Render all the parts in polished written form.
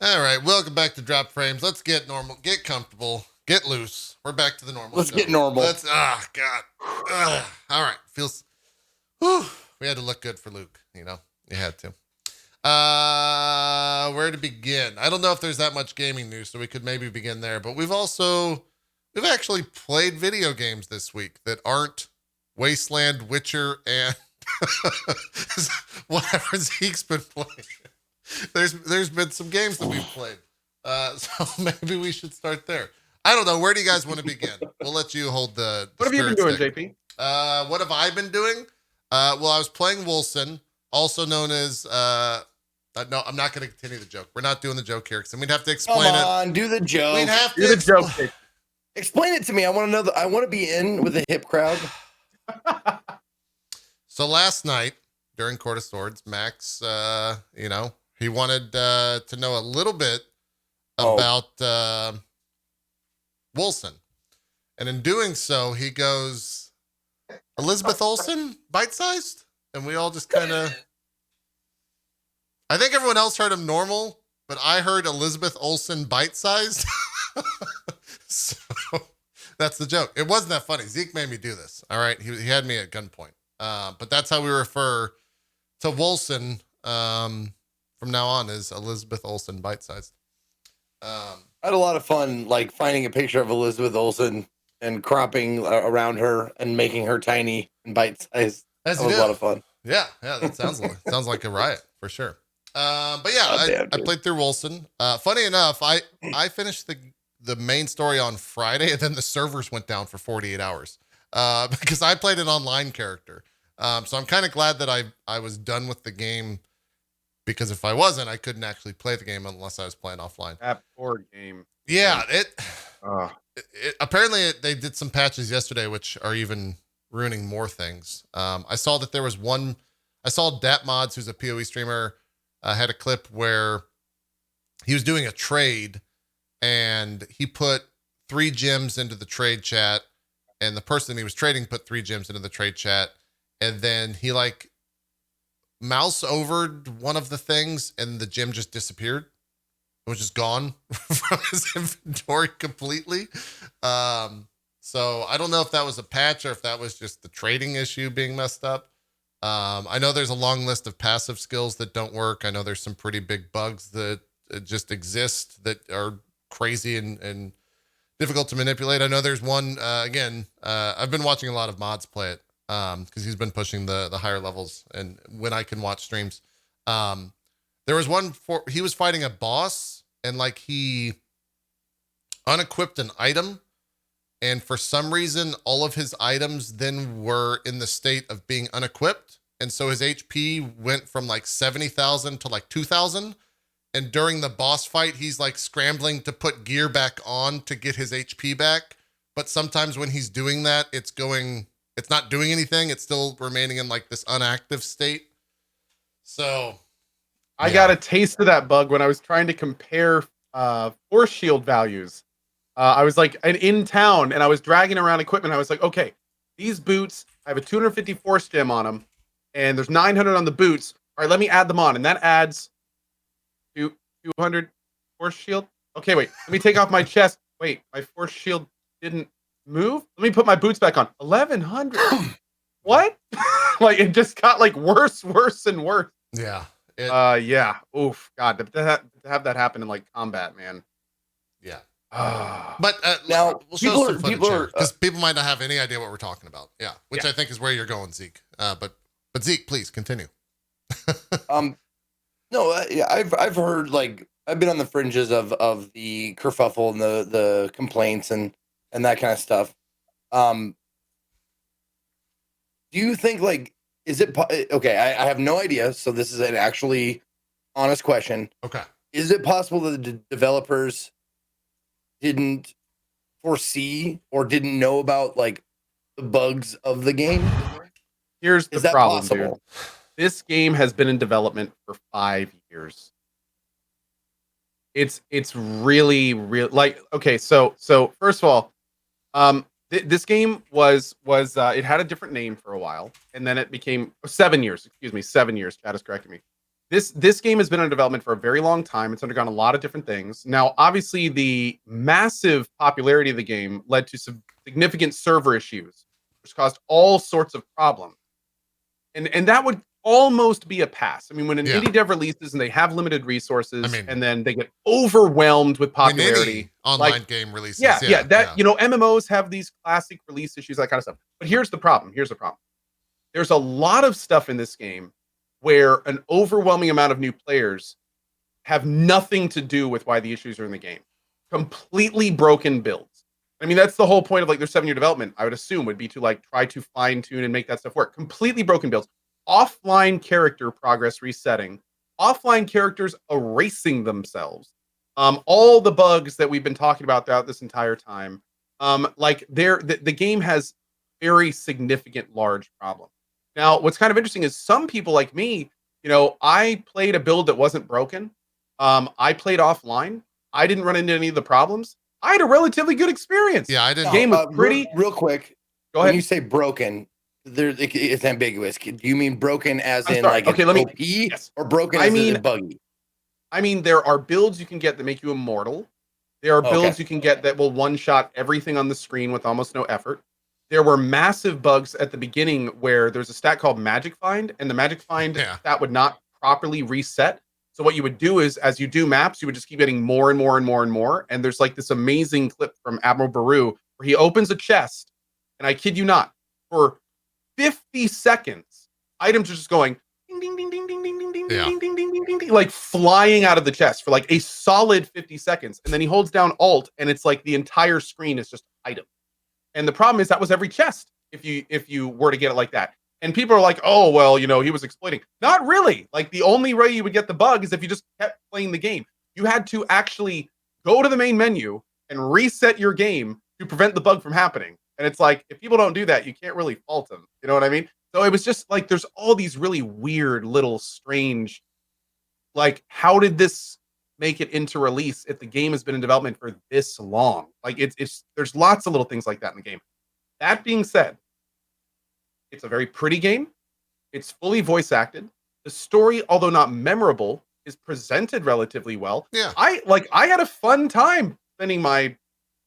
All right, welcome back to Drop Frames. Let's get normal, get comfortable, get loose. We're back to the normal. Let's get normal. God. All right, feels. Whew, we had to look good for Luke. You had to. Where to begin? I don't know if there's that much gaming news, so we could maybe begin there. But we've actually played video games this week that aren't Wasteland, Witcher, and whatever Zeke's been playing. There's been some games that we've played. So maybe we should start there. I don't know. Where do you guys want to begin? We'll let you hold the What have you been doing, stick. JP? What have I been doing? Well, I was playing Wolcen, also known as no, I'm not going to continue the joke. We're not doing the joke here because we'd have to explain it. Come on, do the joke. We'd have to Do the joke. JP. Explain it to me. I want to know. I want to be in with the hip crowd. So last night during Court of Swords, Max, he wanted to know a little bit about Wolcen. And in doing so, he goes, Elizabeth Olsen, bite-sized? And we all just kind of... I think everyone else heard him normal, but I heard Elizabeth Olsen bite-sized. So that's the joke. It wasn't that funny. Zeke made me do this. All right. He had me at gunpoint. But that's how we refer to Wolcen from now on is Elizabeth Olsen bite-sized. I had a lot of fun, like finding a picture of Elizabeth Olsen and cropping around her and making her tiny and bite-sized. That was a lot of fun. Yeah, that sounds like a riot for sure. But yeah, I played through Wolcen. Funny enough, I finished the main story on Friday, and then the servers went down for 48 hours because I played an online character. So I'm kind of glad that I was done with the game, because if I wasn't, I couldn't actually play the game unless I was playing offline. That poor game. Yeah, apparently they did some patches yesterday, which are even ruining more things. I saw that there was one. I saw DatMods, who's a PoE streamer, had a clip where he was doing a trade, and he put 3 gems into the trade chat, and the person he was trading put 3 gems into the trade chat, and then he mouse overed one of the things, and the gem just disappeared. It was just gone from his inventory completely. So I don't know if that was a patch or if that was just the trading issue being messed up. I know there's a long list of passive skills that don't work. I know there's some pretty big bugs that just exist that are crazy and difficult to manipulate. I know there's one, I've been watching a lot of mods play it because he's been pushing the higher levels and when I can watch streams. There was one he was fighting a boss and he unequipped an item. And for some reason, all of his items then were in the state of being unequipped. And so his HP went from 70,000 to 2,000. And during the boss fight, he's scrambling to put gear back on to get his HP back. But sometimes when he's doing that, it's not doing anything. It's still remaining in this unactive state. So I got a taste of that bug when I was trying to compare force shield values. I was in town and I was dragging around equipment. I was like, okay, these boots, I have a 250 force gem on them and there's 900 on the boots. All right, let me add them on. And that adds 200 force shield. Okay, wait, let me take off my chest. Wait, my force shield didn't move. Let me put my boots back on. 1100. What? It just got worse and worse. Yeah. Yeah. Oof. God, to have that happen in combat, man. Yeah. But now we'll show some footage because people might not have any idea what we're talking about. Yeah, which I think is where you're going, Zeke. But Zeke, please continue. No, I've heard I've been on the fringes of the kerfuffle and the complaints and that kind of stuff. Do you think is it okay? I have no idea. So this is an actually honest question. Okay. Is it possible that the developers didn't foresee or didn't know about the bugs of the game? Here's the problem, possible? Dude. This game has been in development for 5 years. It's really okay. So first of all, this game was it had a different name for a while, and then it became 7 years. Excuse me, 7 years. Chad is correcting me. This game has been in development for a very long time. It's undergone a lot of different things. Now, obviously, the massive popularity of the game led to some significant server issues, which caused all sorts of problems. And that would almost be a pass. I mean, when an indie dev releases and they have limited resources, and then they get overwhelmed with popularity, online game releases. MMOs have these classic release issues, that kind of stuff. But here's the problem. There's a lot of stuff in this game where an overwhelming amount of new players have nothing to do with why the issues are in the game. Completely broken builds. I mean, that's the whole point of like their 7-year development, I would assume, would be to like try to fine tune and make that stuff work. Completely broken builds. Offline character progress resetting. Offline characters erasing themselves. All the bugs that we've been talking about throughout this entire time. The game has very significant large problems. Now, what's kind of interesting is some people like me, I played a build that wasn't broken. I played offline. I didn't run into any of the problems. I had a relatively good experience. Yeah, I didn't. The game was pretty. Real quick. Go ahead. When you say broken, it's ambiguous. Do you mean broken as I'm in sorry. like OP, yes. or broken as in buggy? I mean, there are builds you can get that make you immortal. There are builds you can get that will one-shot everything on the screen with almost no effort. There were massive bugs at the beginning where there's a stat called Magic Find, and the Magic Find that would not properly reset. So what you would do is, as you do maps, you would just keep getting more and more and more and more. And there's like this amazing clip from Admiral Baru where he opens a chest, and I kid you not, for 50 seconds, items are just going ding ding ding ding ding ding ding ding ding ding ding ding ding ding, like flying out of the chest for like a solid 50 seconds. And then he holds down Alt, and it's like the entire screen is just item. And the problem is that was every chest if you were to get it like that. And people are like, oh, well, he was exploiting. Not really. Like, the only way you would get the bug is if you just kept playing the game. You had to actually go to the main menu and reset your game to prevent the bug from happening. And it's like, if people don't do that, you can't really fault them. You know what I mean? So it was just like, there's all these really weird little strange, like, how did this make it into release if the game has been in development for this long? Like, there's lots of little things like that in the game. That being said, it's a very pretty game. It's fully voice acted. The story, although not memorable, is presented relatively well. Yeah. I had a fun time spending my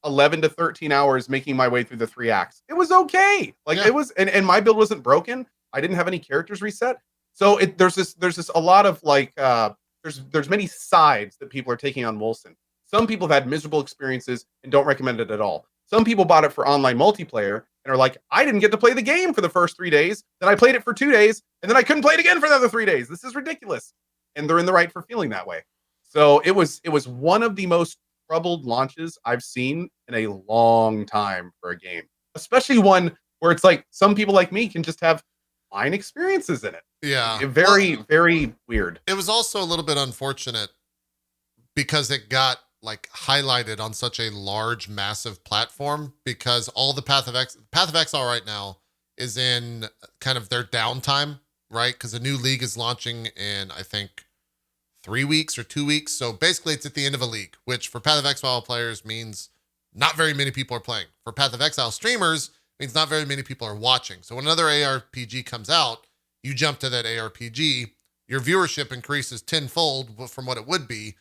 11 to 13 hours making my way through the 3 acts. It was okay. It was, and my build wasn't broken. I didn't have any characters reset. So there's this a lot of like, there's many sides that people are taking on Wolcen. Some people have had miserable experiences and don't recommend it at all. Some people bought it for online multiplayer and are like, I didn't get to play the game for the first 3 days. Then I played it for 2 days, and then I couldn't play it again for another 3 days. This is ridiculous. And they're in the right for feeling that way. So it was one of the most troubled launches I've seen in a long time for a game. Especially one where it's like some people like me can just have fine experiences in it. Yeah. Very weird. It was also a little bit unfortunate because it got like highlighted on such a large, massive platform, because all the Path of Exile right now is in kind of their downtime, right? Because a new league is launching in, I think, 3 weeks or 2 weeks. So basically it's at the end of a league, which for Path of Exile players means not very many people are playing. For Path of Exile streamers means not very many people are watching. So when another ARPG comes out, you jump to that ARPG, your viewership increases tenfold from what it would be.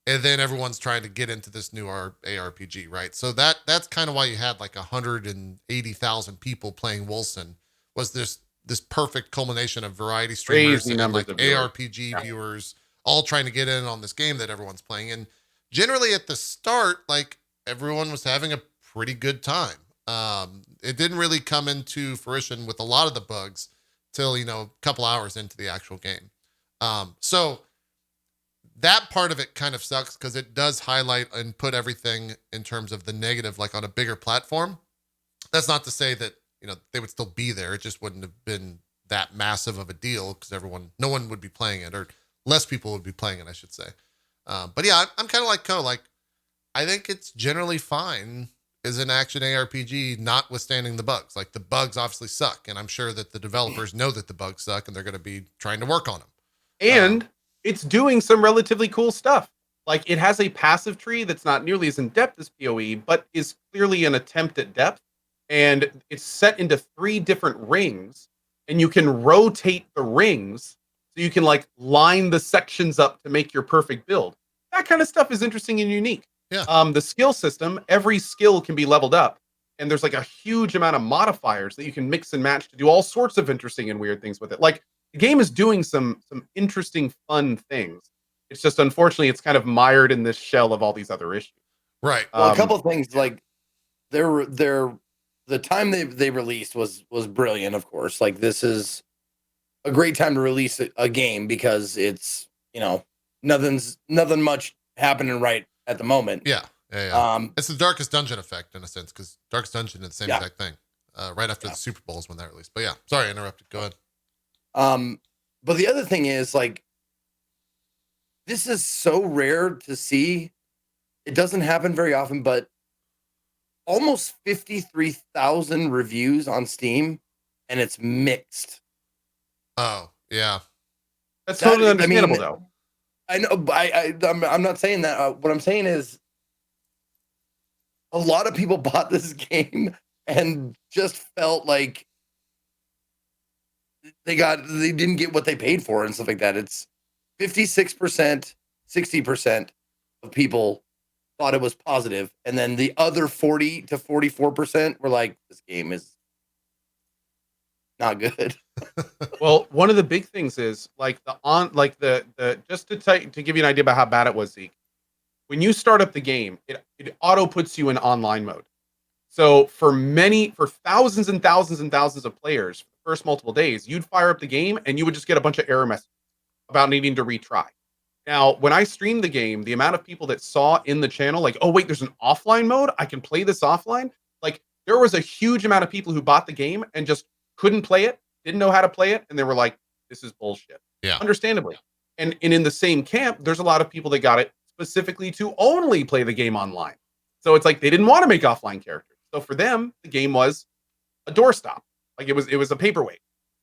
And then everyone's trying to get into this new ARPG, right? So that's kind of why you had like 180,000 people playing Wolcen, was this perfect culmination of variety streamers and like ARPG viewers all trying to get in on this game that everyone's playing. And generally at the start, like, everyone was having a pretty good time. It didn't really come into fruition with a lot of the bugs till, a couple hours into the actual game. So that part of it kind of sucks because it does highlight and put everything in terms of the negative, like on a bigger platform. That's not to say that, they would still be there. It just wouldn't have been that massive of a deal because no one would be playing it, or less people would be playing it, I should say. But yeah, I'm kind of like Cohh. Like, I think it's generally fine as an action ARPG, notwithstanding the bugs. Like, the bugs obviously suck, and I'm sure that the developers know that the bugs suck, and they're going to be trying to work on them. And it's doing some relatively cool stuff. Like, it has a passive tree that's not nearly as in-depth as PoE, but is clearly an attempt at depth. And it's set into 3 different rings, and you can rotate the rings so you can like line the sections up to make your perfect build. That kind of stuff is interesting and unique. Yeah. The skill system, every skill can be leveled up, and there's like a huge amount of modifiers that you can mix and match to do all sorts of interesting and weird things with it. Like the game is doing some interesting, fun things. It's just unfortunately it's kind of mired in this shell of all these other issues. Right. Well, a couple of things like the time they released was brilliant. Of course, like this is a great time to release a game because it's nothing much happening right at the moment. Yeah. It's the Darkest Dungeon effect in a sense, because Darkest Dungeon did the same exact thing. Right after the Super Bowls when that released. But yeah, sorry I interrupted. Go ahead. But the other thing is like this is so rare to see. It doesn't happen very often, but almost 53,000 reviews on Steam, and it's mixed. Oh, yeah. That's totally understandable, though. I know, but I'm not saying that. What I'm saying is a lot of people bought this game and just felt like they didn't get what they paid for and stuff like that. It's 56%, 60% of people thought it was positive, and then the other 40 to 44% were like, this game is not good. Well, one of the big things is like just to give you an idea about how bad it was, Zeke. When you start up the game, it auto puts you in online mode. So for thousands and thousands and thousands of players, for the first multiple days, you'd fire up the game and you would just get a bunch of error messages about needing to retry. Now, when I streamed the game, the amount of people that saw in the channel, like, oh wait, there's an offline mode, I can play this offline. Like, there was a huge amount of people who bought the game and just couldn't play it, didn't know how to play it, and they were like, this is bullshit. Yeah. Understandably. And in the same camp, there's a lot of people that got it specifically to only play the game online. So it's like they didn't want to make offline characters. So for them, the game was a doorstop. Like it was a paperweight.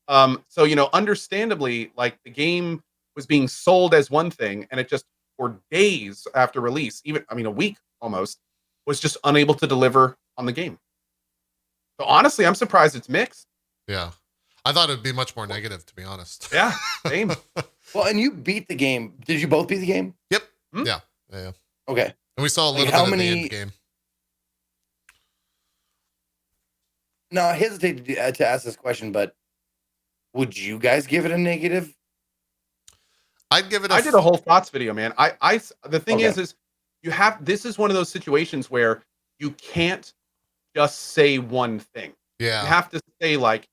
So understandably, like the game was being sold as one thing, and it just for days after release, a week almost, was just unable to deliver on the game. So honestly, I'm surprised it's mixed. Yeah. I thought it'd be much more negative, to be honest. Yeah, same. Well, and you beat the game. Did you both beat the game? Yep. Hmm? Yeah. Okay. And we saw a little bit of the end game. Now, I hesitate to ask this question, but would you guys give it a negative? I'd give it I did a whole thoughts video, man. The thing is this is one of those situations where you can't just say one thing. Yeah. You have to say, like,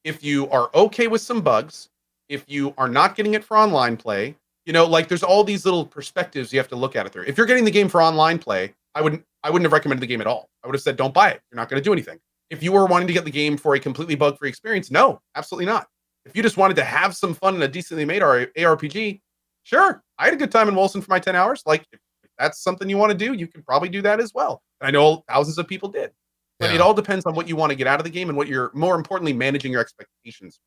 if you are okay with some bugs, if you are not getting it for online play, like there's all these little perspectives you have to look at it through. If you're getting the game for online play, I wouldn't have recommended the game at all. I would have said, don't buy it. You're not going to do anything. If you were wanting to get the game for a completely bug-free experience, no, absolutely not. If you just wanted to have some fun in a decently made ARPG, sure. I had a good time in Wolcen for my 10 hours. Like, if that's something you want to do, you can probably do that as well. And I know thousands of people did. But it all depends on what you want to get out of the game and what you're, more importantly, managing your expectations.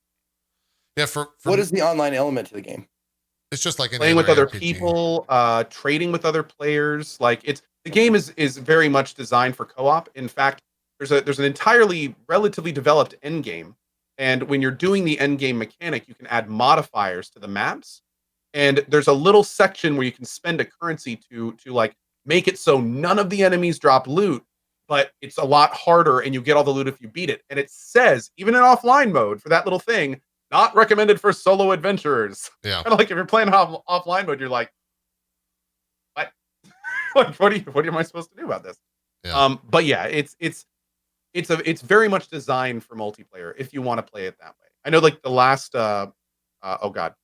Yeah, for what is the online element to the game? It's just like playing with other RPG. people, trading with other players. Like the game is very much designed for co-op. In fact, there's an entirely relatively developed end game, and when you're doing the end game mechanic, you can add modifiers to the maps. And there's a little section where you can spend a currency to like make it so none of the enemies drop loot, but it's a lot harder and you get all the loot if you beat it. And it says, even in offline mode for that little thing, not recommended for solo adventurers. Yeah. Kind of like if you're playing offline mode, you're like, what? Like, what am I supposed to do about this? Yeah. But yeah, it's very much designed for multiplayer if you want to play it that way. I know, like the last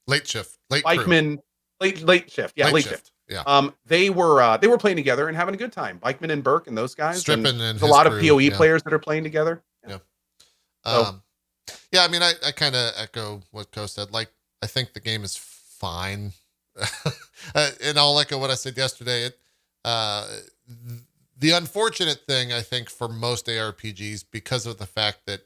late shift, Bikeman, late shift. Yeah, late shift. Yeah. They were playing together and having a good time. Bikeman and Burke and those guys. Stripping and there's a lot of PoE players that are playing together. Yeah. So, yeah, I mean, I kind of echo what Cohh said. Like, I think the game is fine. And I'll echo what I said yesterday. The unfortunate thing, I think, for most ARPGs, because of the fact that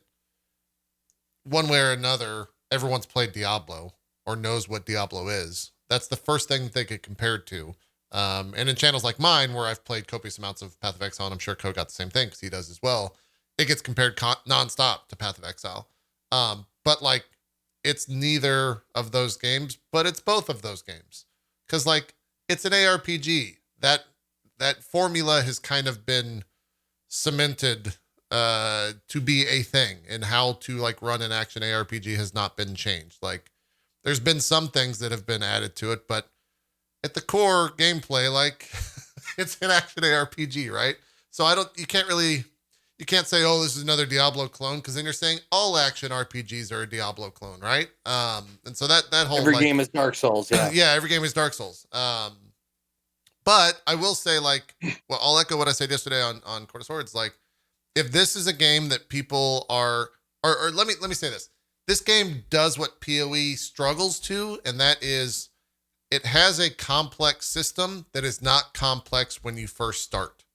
one way or another, everyone's played Diablo or knows what Diablo is. That's the first thing that they get compared to. And in channels like mine, where I've played copious amounts of Path of Exile, and I'm sure Cohh got the same thing because he does as well, it gets compared nonstop to Path of Exile. But like it's neither of those games, but it's both of those games. Cause like it's an ARPG. That formula has kind of been cemented to be a thing, and how to like run an action ARPG has not been changed. Like there's been some things that have been added to it, but at the core gameplay, like it's an action ARPG, right? So you can't say, oh, this is another Diablo clone, because then you're saying all action RPGs are a Diablo clone, right? And so that whole Every like, game is Dark Souls. Yeah. yeah, every game is Dark Souls. But I will say, like, well, I'll echo what I said yesterday on Court of Swords. Like, if this is a game that people are, or let me say this: this game does what PoE struggles to, and that is, it has a complex system that is not complex when you first start.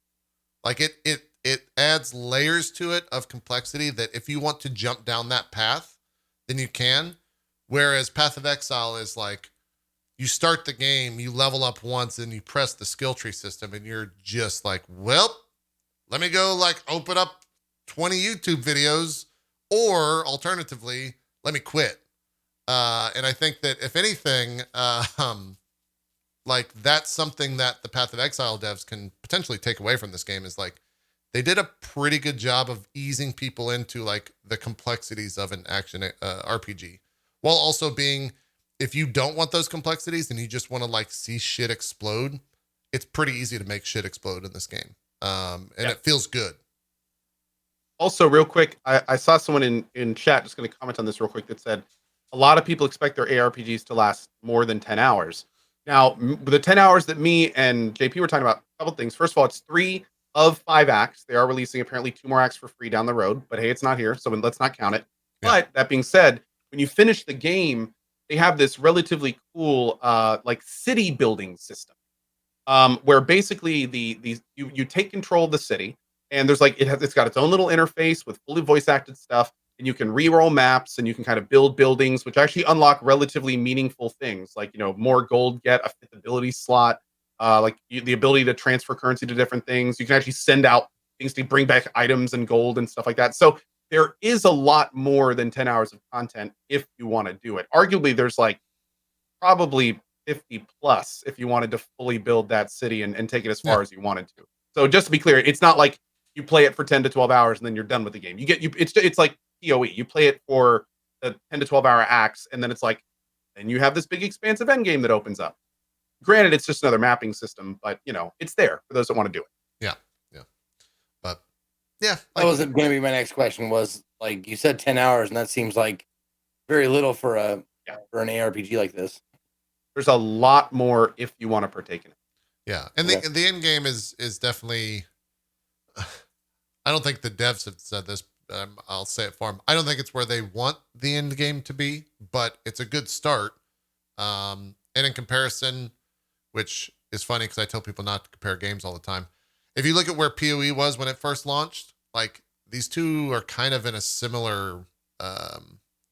Like it adds layers to it of complexity that if you want to jump down that path, then you can. Whereas Path of Exile is like, you start the game, you level up once, and you press the skill tree system, and you're just like, well, let me go like open up 20 YouTube videos, or alternatively, let me quit. And I think that if anything, like that's something that the Path of Exile devs can potentially take away from this game, is like they did a pretty good job of easing people into like the complexities of an action RPG, while also being, if you don't want those complexities and you just want to like see shit explode, it's pretty easy to make shit explode in this game. And it feels good. Also, real quick, I saw someone in chat just going to comment on this real quick that said a lot of people expect their ARPGs to last more than 10 hours. Now, the 10 hours that me and JP were talking about, a couple things. First of all, it's 3 of 5 acts. They are releasing apparently 2 more acts for free down the road, but hey, it's not here, so let's not count it. Yeah. But that being said, when you finish the game, they have this relatively cool like city building system, where basically you take control of the city, and there's like it's got its own little interface with fully voice acted stuff, and you can re-roll maps, and you can kind of build buildings, which actually unlock relatively meaningful things, like more gold, get a 5th ability slot, the ability to transfer currency to different things. You can actually send out things to bring back items and gold and stuff like that. So there is a lot more than 10 hours of content if you want to do it. Arguably, there's like probably 50 plus if you wanted to fully build that city and take it as far as you wanted to. So just to be clear, it's not like you play it for 10 to 12 hours and then you're done with the game. It's like PoE. You play it for the 10 to 12 hour acts, and then it's like, and you have this big expansive end game that opens up. Granted, it's just another mapping system, but it's there for those that want to do it. Yeah. But yeah, that wasn't going to be my next question. Was like you said 10 hours, and that seems like very little for an ARPG like this. There's a lot more if you want to partake in it. Yeah, and the end game is definitely. I don't think the devs have said this. I'll say it for them. I don't think it's where they want the end game to be, but it's a good start. And in comparison, which is funny because I tell people not to compare games all the time. If you look at where PoE was when it first launched, like these two are kind of in a similar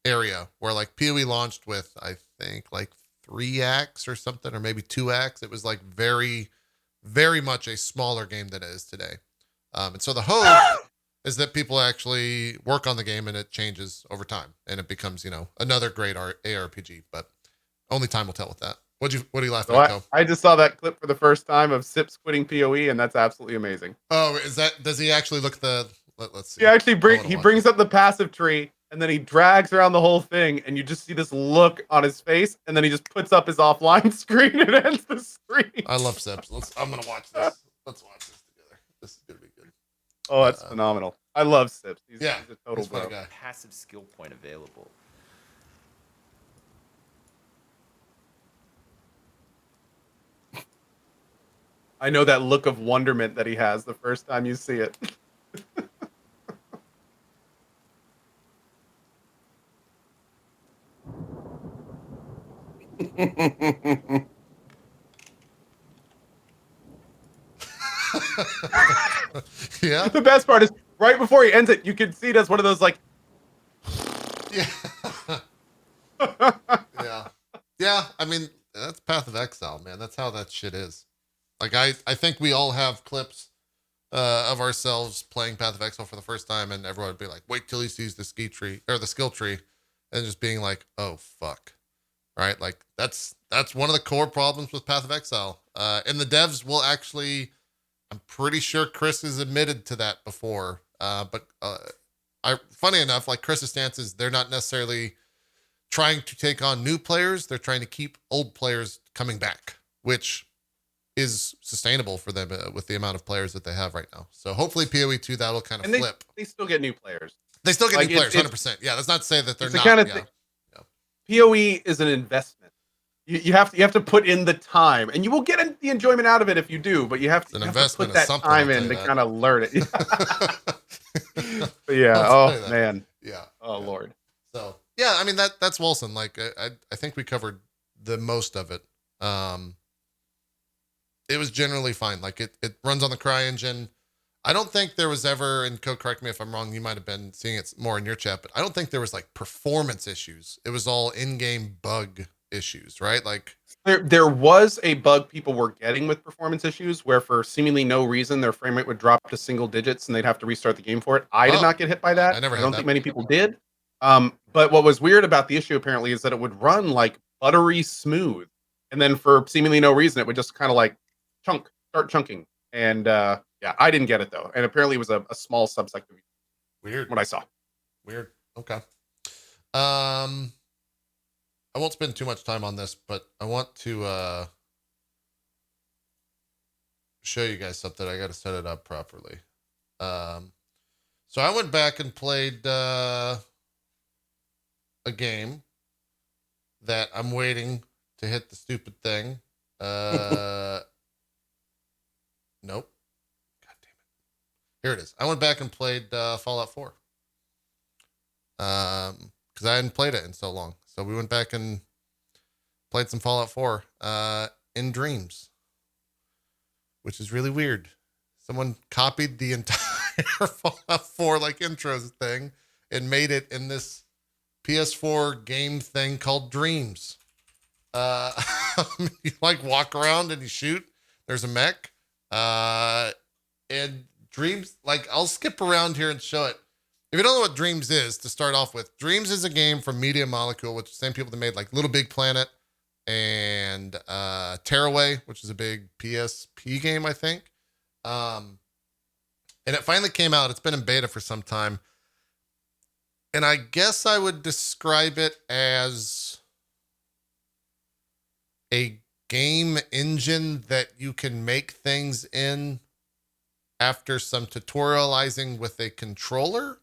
area where like PoE launched with, I think, like 3 acts or something, or maybe 2 acts. It was like very, very much a smaller game than it is today. And so the hope is that people actually work on the game and it changes over time and it becomes, another great ARPG, but only time will tell with that. What do you laugh at, Cohh? I just saw that clip for the first time of Sips quitting PoE, and that's absolutely amazing. Oh, does he actually look let's see. He actually brings up the passive tree, and then he drags around the whole thing, and you just see this look on his face, and then he just puts up his offline screen and ends the stream. I love Sips. I'm going to watch this. Let's watch this together. This is going to be good. Oh, that's phenomenal. I love Sips. He's a total bro. Passive skill point available. I know that look of wonderment that he has the first time you see it. Yeah. The best part is right before he ends it, you can see it as one of those like. Yeah. Yeah. I mean, that's Path of Exile, man. That's how that shit is. Like I think we all have clips of ourselves playing Path of Exile for the first time, and everyone would be like, "Wait till he sees the skill tree," and just being like, oh fuck, right? Like that's one of the core problems with Path of Exile. And the devs will actually, I'm pretty sure Chris has admitted to that before. But funny enough, like Chris's stance is they're not necessarily trying to take on new players. They're trying to keep old players coming back, which is sustainable for them with the amount of players that they have right now. So hopefully PoE 2, that'll kind of flip. They still get new players. They still get Like, new players, 100%. Yeah, that's not to say that they're it's the not. kind of PoE is an investment. You have to put in the time, and you will get the enjoyment out of it if you do. But you have to put that time in to kind of learn it. But yeah. Oh man. Yeah. Oh Lord. So yeah, I mean that's Wolcen. Like I think we covered the most of it. It was generally fine. Like it runs on the CryEngine. I don't think there was ever, and Cohh, correct me if I'm wrong, you might have been seeing it more in your chat, but I don't think there was like performance issues. It was all in-game bug issues, right? Like there was a bug people were getting with performance issues where for seemingly no reason their frame rate would drop to single digits and they'd have to restart the game for it. I did not get hit by that. I don't think many people did. But what was weird about the issue apparently is that it would run like buttery smooth. And then for seemingly no reason, it would just kind of like start chunking. And yeah, I didn't get it though. And apparently it was a small subsect of weird. What I saw. Weird. Okay. I won't spend too much time on this, but I want to show you guys something. I got to set it up properly. So I went back and played a game that I'm waiting to hit the stupid thing. Nope. God damn it. Here it is. I went back and played Fallout 4. Because I hadn't played it in so long. So we went back and played some Fallout 4 in dreams, which is really weird. Someone copied the entire Fallout 4 like intros thing and made it in this PS4 game thing called Dreams. You like walk around and you shoot. There's a mech. And Dreams, like I'll skip around here and show it. If you don't know what Dreams is, to start off with, Dreams is a game from Media Molecule, which is the same people that made like Little Big Planet and Tearaway, which is a big PSP game, I think. And it finally came out. It's been in beta for some time. And I guess I would describe it as a game engine that you can make things in after some tutorializing with a controller.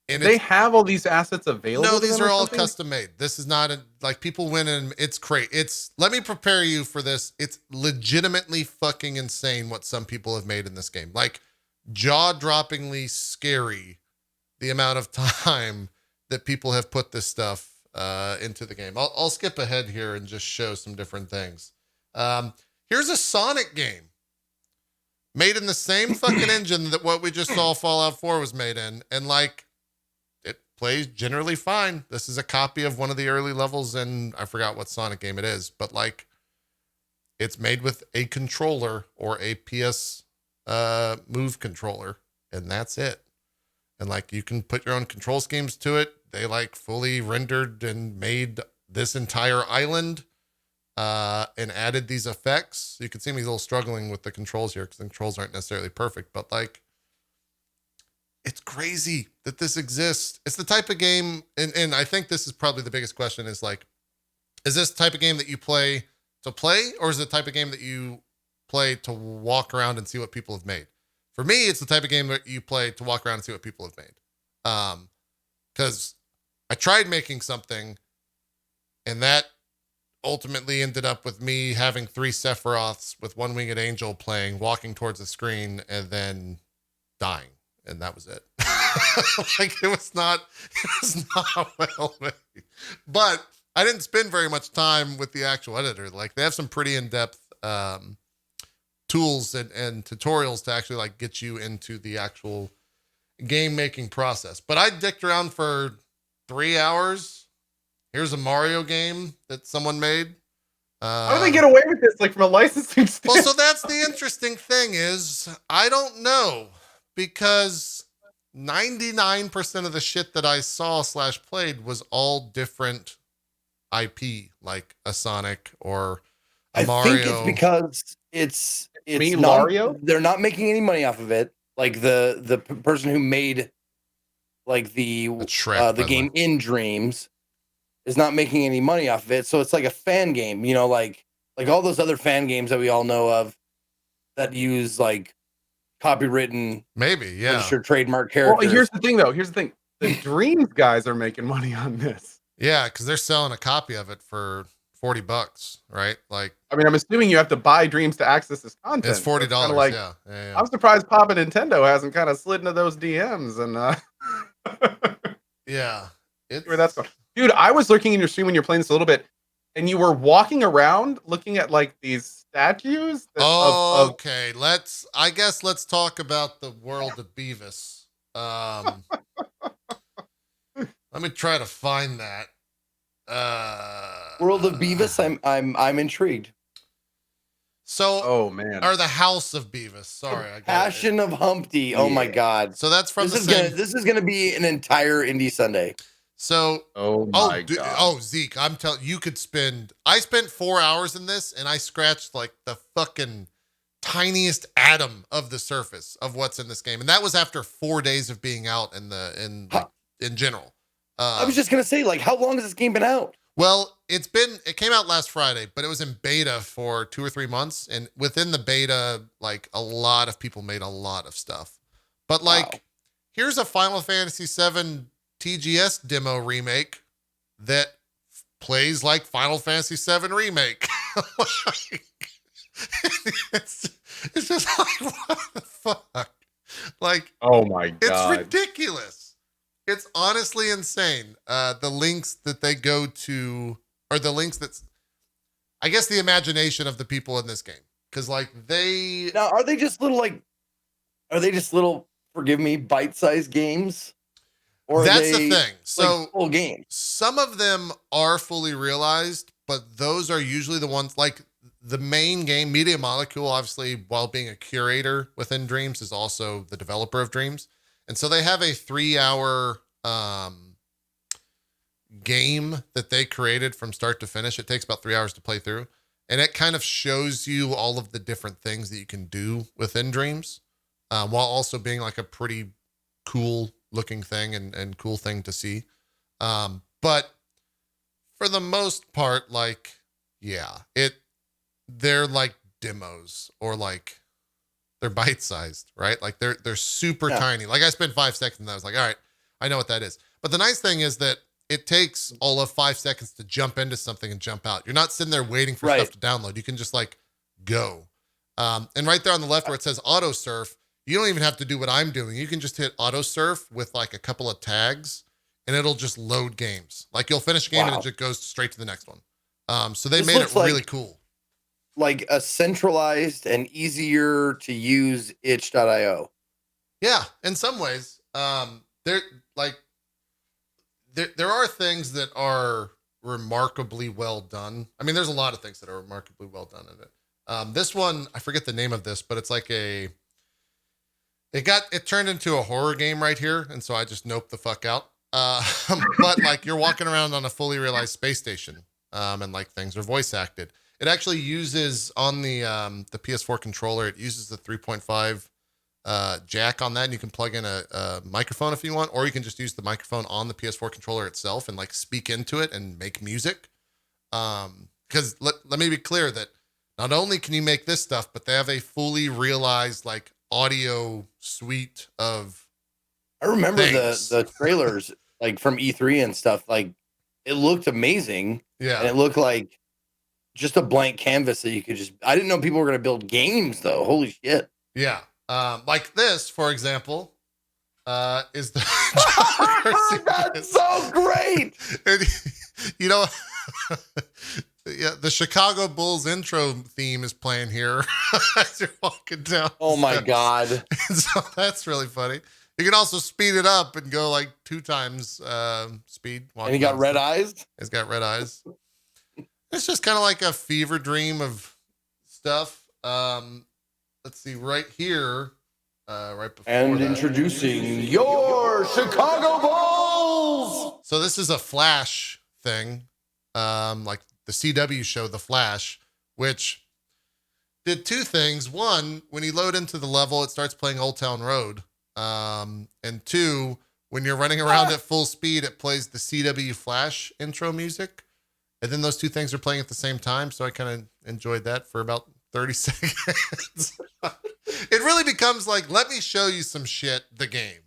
And they have all these assets available. No, these are all custom made. This is not like people win and it's great. Let me prepare you for this. It's legitimately fucking insane what some people have made in this game. Like jaw-droppingly scary the amount of time that people have put this stuff into the game. I'll skip ahead here and just show some different things. Here's a Sonic game made in the same fucking engine that what we just saw Fallout 4 was made in. And like, it plays generally fine. This is a copy of one of the early levels and I forgot what Sonic game it is, but like it's made with a controller or a PS Move controller and that's it. And like, you can put your own control schemes to it. They like fully rendered and made this entire island and added these effects. You can see me a little struggling with the controls here because the controls aren't necessarily perfect, but like, it's crazy that this exists. It's the type of game, and I think this is probably the biggest question is like, is this the type of game that you play to play, or is it the type of game that you play to walk around and see what people have made? For me, it's the type of game that you play to walk around and see what people have made. Because I tried making something, and that ultimately ended up with me having 3 Sephiroths with 1 winged angel playing, walking towards the screen, and then dying. And that was it. Like it was not well made. But I didn't spend very much time with the actual editor. Like they have some pretty in-depth tools and tutorials to actually like get you into the actual game making process. But I dicked around for 3 hours. Here's a Mario game that someone made. How do they get away with this? Like from a licensing standpoint? Well, so that's the interesting thing is I don't know, because 99% of the shit that I saw / played was all different IP, like a Sonic or a I Mario. think it's because it's mean not, Mario? they're not making any money off of it. Like the person who made like That's Shrek, the by game way. In Dreams is not making any money off of it. So it's like a fan game, you know, like all those other fan games that we all know of that use like copywritten, Maybe, yeah. registered trademark Well, characters. here's the thing, though. Here's the thing. The Dreams guys are making money on this. Yeah, because they're selling a copy of it for $40, right? Like, I mean, I'm assuming you have to buy Dreams to access this content. it's $40. So it's like, yeah. I'm surprised Papa Nintendo hasn't kind of slid into those DMs and Yeah. where that's going. Dude, I was lurking in your stream when you're playing this a little bit, and you were walking around looking at like these statues. Okay, I guess let's talk about the world of Beavis. Let me try to find that. World of Beavis, I'm intrigued. So, oh man, or the House of Beavis. Sorry, I got Passion of Humpty. Oh my god. So that's from this the is same. this is gonna be an entire indie Sunday. So, oh my god. Zeke, I'm telling you, could spend. I spent 4 hours in this, and I scratched like the fucking tiniest atom of the surface of what's in this game, and that was after 4 days of being out in general. I was just gonna say, like, how long has this game been out? Well, it came out last Friday, but it was in beta for 2 or 3 months. And within the beta, like a lot of people made a lot of stuff. But like, here's a Final Fantasy VII TGS demo remake that plays like Final Fantasy VII Remake. it's just like, what the fuck? Like, oh my god. It's ridiculous. It's honestly insane. The links that they go to, or the links that's, I guess, the imagination of the people in this game. Because, like, now, are they just little, forgive me, bite-sized games? Or that's the thing. So, like full games? Some of them are fully realized, but those are usually the ones, like, the main game, Media Molecule, obviously, while being a curator within Dreams, is also the developer of Dreams. And so they have a 3-hour game that they created from start to finish. It takes about 3 hours to play through. And it kind of shows you all of the different things that you can do within Dreams, while also being like a pretty cool looking thing and cool thing to see. But for the most part, like, yeah, they're like demos, or like, they're bite-sized, right? Like they're super tiny. Like I spent 5 seconds and I was like, all right, I know what that is. But the nice thing is that it takes all of 5 seconds to jump into something and jump out. You're not sitting there waiting for stuff to download. You can just like go. And right there on the left where it says auto surf, you don't even have to do what I'm doing. You can just hit auto surf with like a couple of tags and it'll just load games. Like you'll finish a game and it just goes straight to the next one. So they made it really cool. Like a centralized and easier to use itch.io. Yeah, in some ways. There are things that are remarkably well done. I mean, there's a lot of things that are remarkably well done in it. This one, I forget the name of this, but it's like it turned into a horror game right here, and so I just noped the fuck out. But like you're walking around on a fully realized space station, and like things are voice acted. It actually uses on the PS4 controller, it uses the 3.5 jack on that, and you can plug in a microphone if you want, or you can just use the microphone on the PS4 controller itself and like speak into it and make music. Because let me be clear that not only can you make this stuff, but they have a fully realized like audio suite of I remember things. the trailers like from E3 and stuff. Like it looked amazing. Yeah. And it looked like just a blank canvas that you could just, I didn't know people were going to build games though. Holy shit. Yeah. Like this, for example, is the that's so great. And, you know, yeah, the Chicago Bulls intro theme is playing here as you're walking down. Oh my god. And so that's really funny. You can also speed it up and go like 2 times speed. And he got red eyes. He's got red eyes. It's just kind of like a fever dream of stuff. Let's see right here. right before And that. introducing your Chicago Bulls. So this is a Flash thing, like the CW show The Flash, which did two things. One, when you load into the level, it starts playing Old Town Road. And two, when you're running around at full speed, it plays the CW Flash intro music. And then those two things are playing at the same time. So I kind of enjoyed that for about 30 seconds. It really becomes like, let me show you some shit, the game.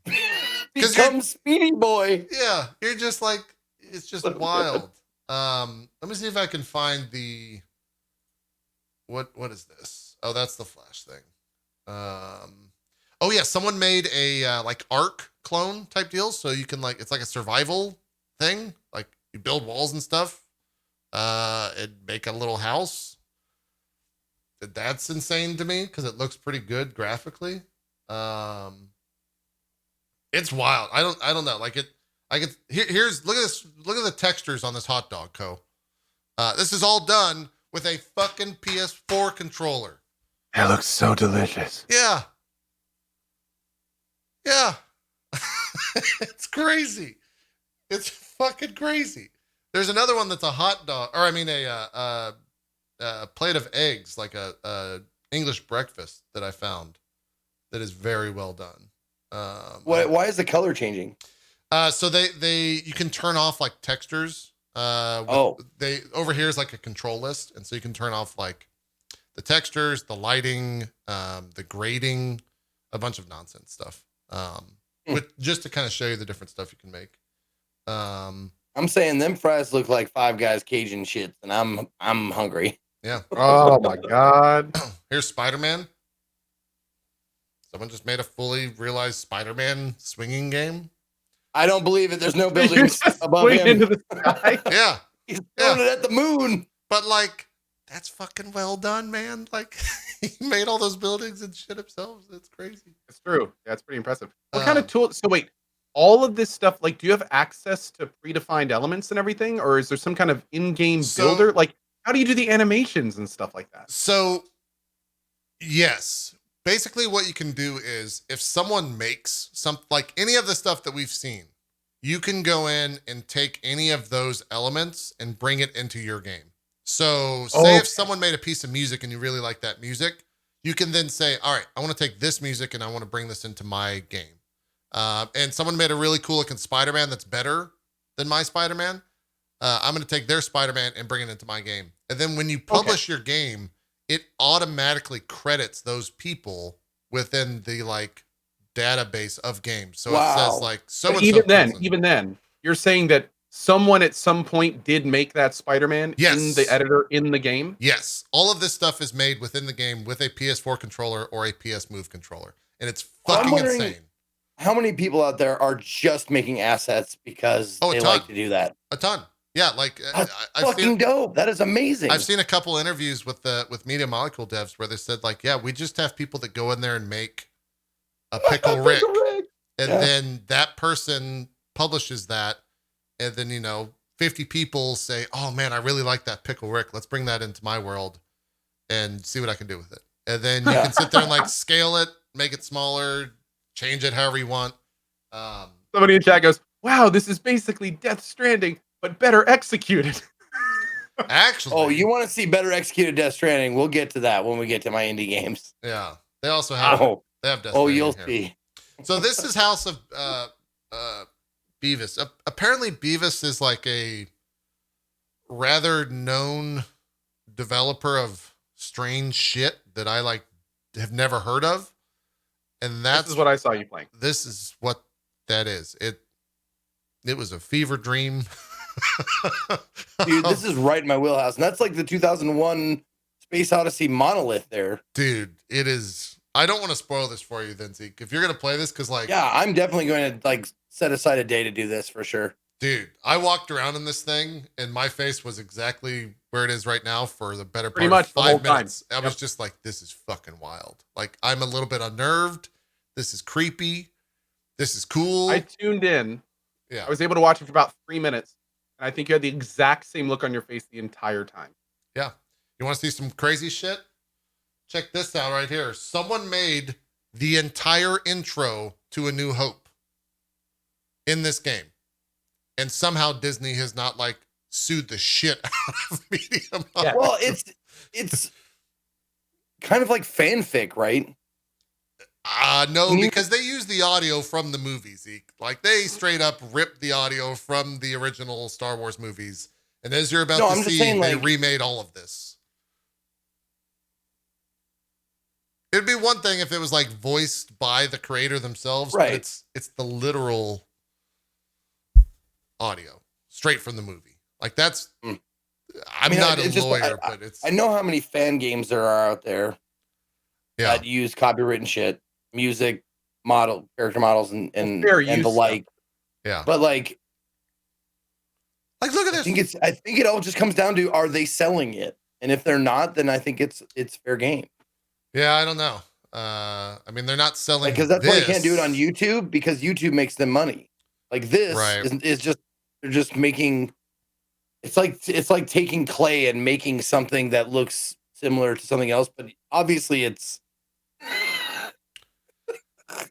Become Speedy Boy. Yeah, you're just like, it's just wild. Let me see if I can find the, what is this? Oh, that's the Flash thing. Oh yeah, someone made a like Ark clone type deal. So you can like, it's like a survival thing. Like you build walls and stuff, and make a little house. That's insane to me because it looks pretty good graphically. It's wild. I don't know. Like here's look at this. Look at the textures on this hot dog, Cohh. This is all done with a fucking PS4 controller. It looks so delicious. Yeah. Yeah. It's crazy. It's fucking crazy. There's another one that's a hot dog, or I mean a plate of eggs, like a English breakfast that I found that is very well done. Why is the color changing? So you can turn off like textures. They over here is like a control list, and so you can turn off like the textures, the lighting, the grading, a bunch of nonsense stuff. Just to kind of show you the different stuff you can make. I'm saying them fries look like Five Guys Cajun shits, and I'm hungry. Yeah. Oh my God. Here's Spider-Man. Someone just made a fully realized Spider-Man swinging game. I don't believe it. There's no buildings above him. Into the sky. Yeah. He's throwing it at the moon. But like, that's fucking well done, man. Like he made all those buildings and shit himself. It's crazy. It's true. Yeah, it's pretty impressive. What kind of tools? So wait, all of this stuff, like, do you have access to predefined elements and everything? Or is there some kind of in-game builder? Like, how do you do the animations and stuff like that? So yes, basically what you can do is if someone makes like any of the stuff that we've seen, you can go in and take any of those elements and bring it into your game. So say if someone made a piece of music and you really like that music, you can then say, all right, I want to take this music and I want to bring this into my game. And someone made a really cool looking Spider-Man that's better than my Spider-Man. I'm going to take their Spider-Man and bring it into my game. And then when you publish your game, it automatically credits those people within the like database of games. So it says like, so even then, you're saying that someone at some point did make that Spider-Man in the editor in the game? Yes. All of this stuff is made within the game with a PS4 controller or a PS Move controller. And it's fucking insane. How many people out there are just making assets because they like to do that? A ton. Yeah, like fucking dope. That is amazing. I've seen a couple interviews with Media Molecule devs where they said like, yeah, we just have people that go in there and make a Pickle Rick. And then that person publishes that. And then, 50 people say, oh man, I really like that Pickle Rick. Let's bring that into my world and see what I can do with it. And then you can sit there and like scale it, make it smaller, change it however you want. Somebody in chat goes, wow, this is basically Death Stranding, but better executed. Actually. You want to see better executed Death Stranding? We'll get to that when we get to my indie games. Yeah. They also have they have Death Stranding you'll here. see. So this is House of Beavis. Apparently Beavis is like a rather known developer of strange shit that I like have never heard of. And this is what I saw you playing. This is what that is. It was a fever dream. Dude, this is right in my wheelhouse. And that's like the 2001 Space Odyssey monolith there. Dude, it is. I don't want to spoil this for you then, Zeke. If you're going to play this, because like... Yeah, I'm definitely going to like set aside a day to do this for sure. Dude, I walked around in this thing and my face was exactly where it is right now for the better part of 5 minutes. I was just like, this is fucking wild. Like, I'm a little bit unnerved. This is creepy. This is cool. I tuned in. Yeah. I was able to watch it for about 3 minutes. And I think you had the exact same look on your face the entire time. Yeah. You want to see some crazy shit? Check this out right here. Someone made the entire intro to A New Hope in this game. And somehow Disney has not like sued the shit out of Medium. Yeah. Well, it's kind of like fanfic, right? No, Can you- because they use the audio from the movie, Zeke. Like they straight up ripped the audio from the original Star Wars movies. And as you're about No, to I'm just see, saying, they like- remade all of this. It'd be one thing if it was like voiced by the creator themselves, Right. but it's the literal audio straight from the movie. Like that's, Mm. I'm mean, not a it's just- lawyer, but it's, I know how many fan games there are out there yeah. that use copywritten shit, music, character models, and fair the use like. Yeah. But like, Like, look at I this. think it all just comes down to, are they selling it? And if they're not, then I think it's fair game. Yeah, I don't know. I mean, they're not selling Because that's why you can't do it on this. YouTube, because YouTube makes them money. Like this Right. is just, they're just making. It's like taking clay and making something that looks similar to something else, but obviously it's.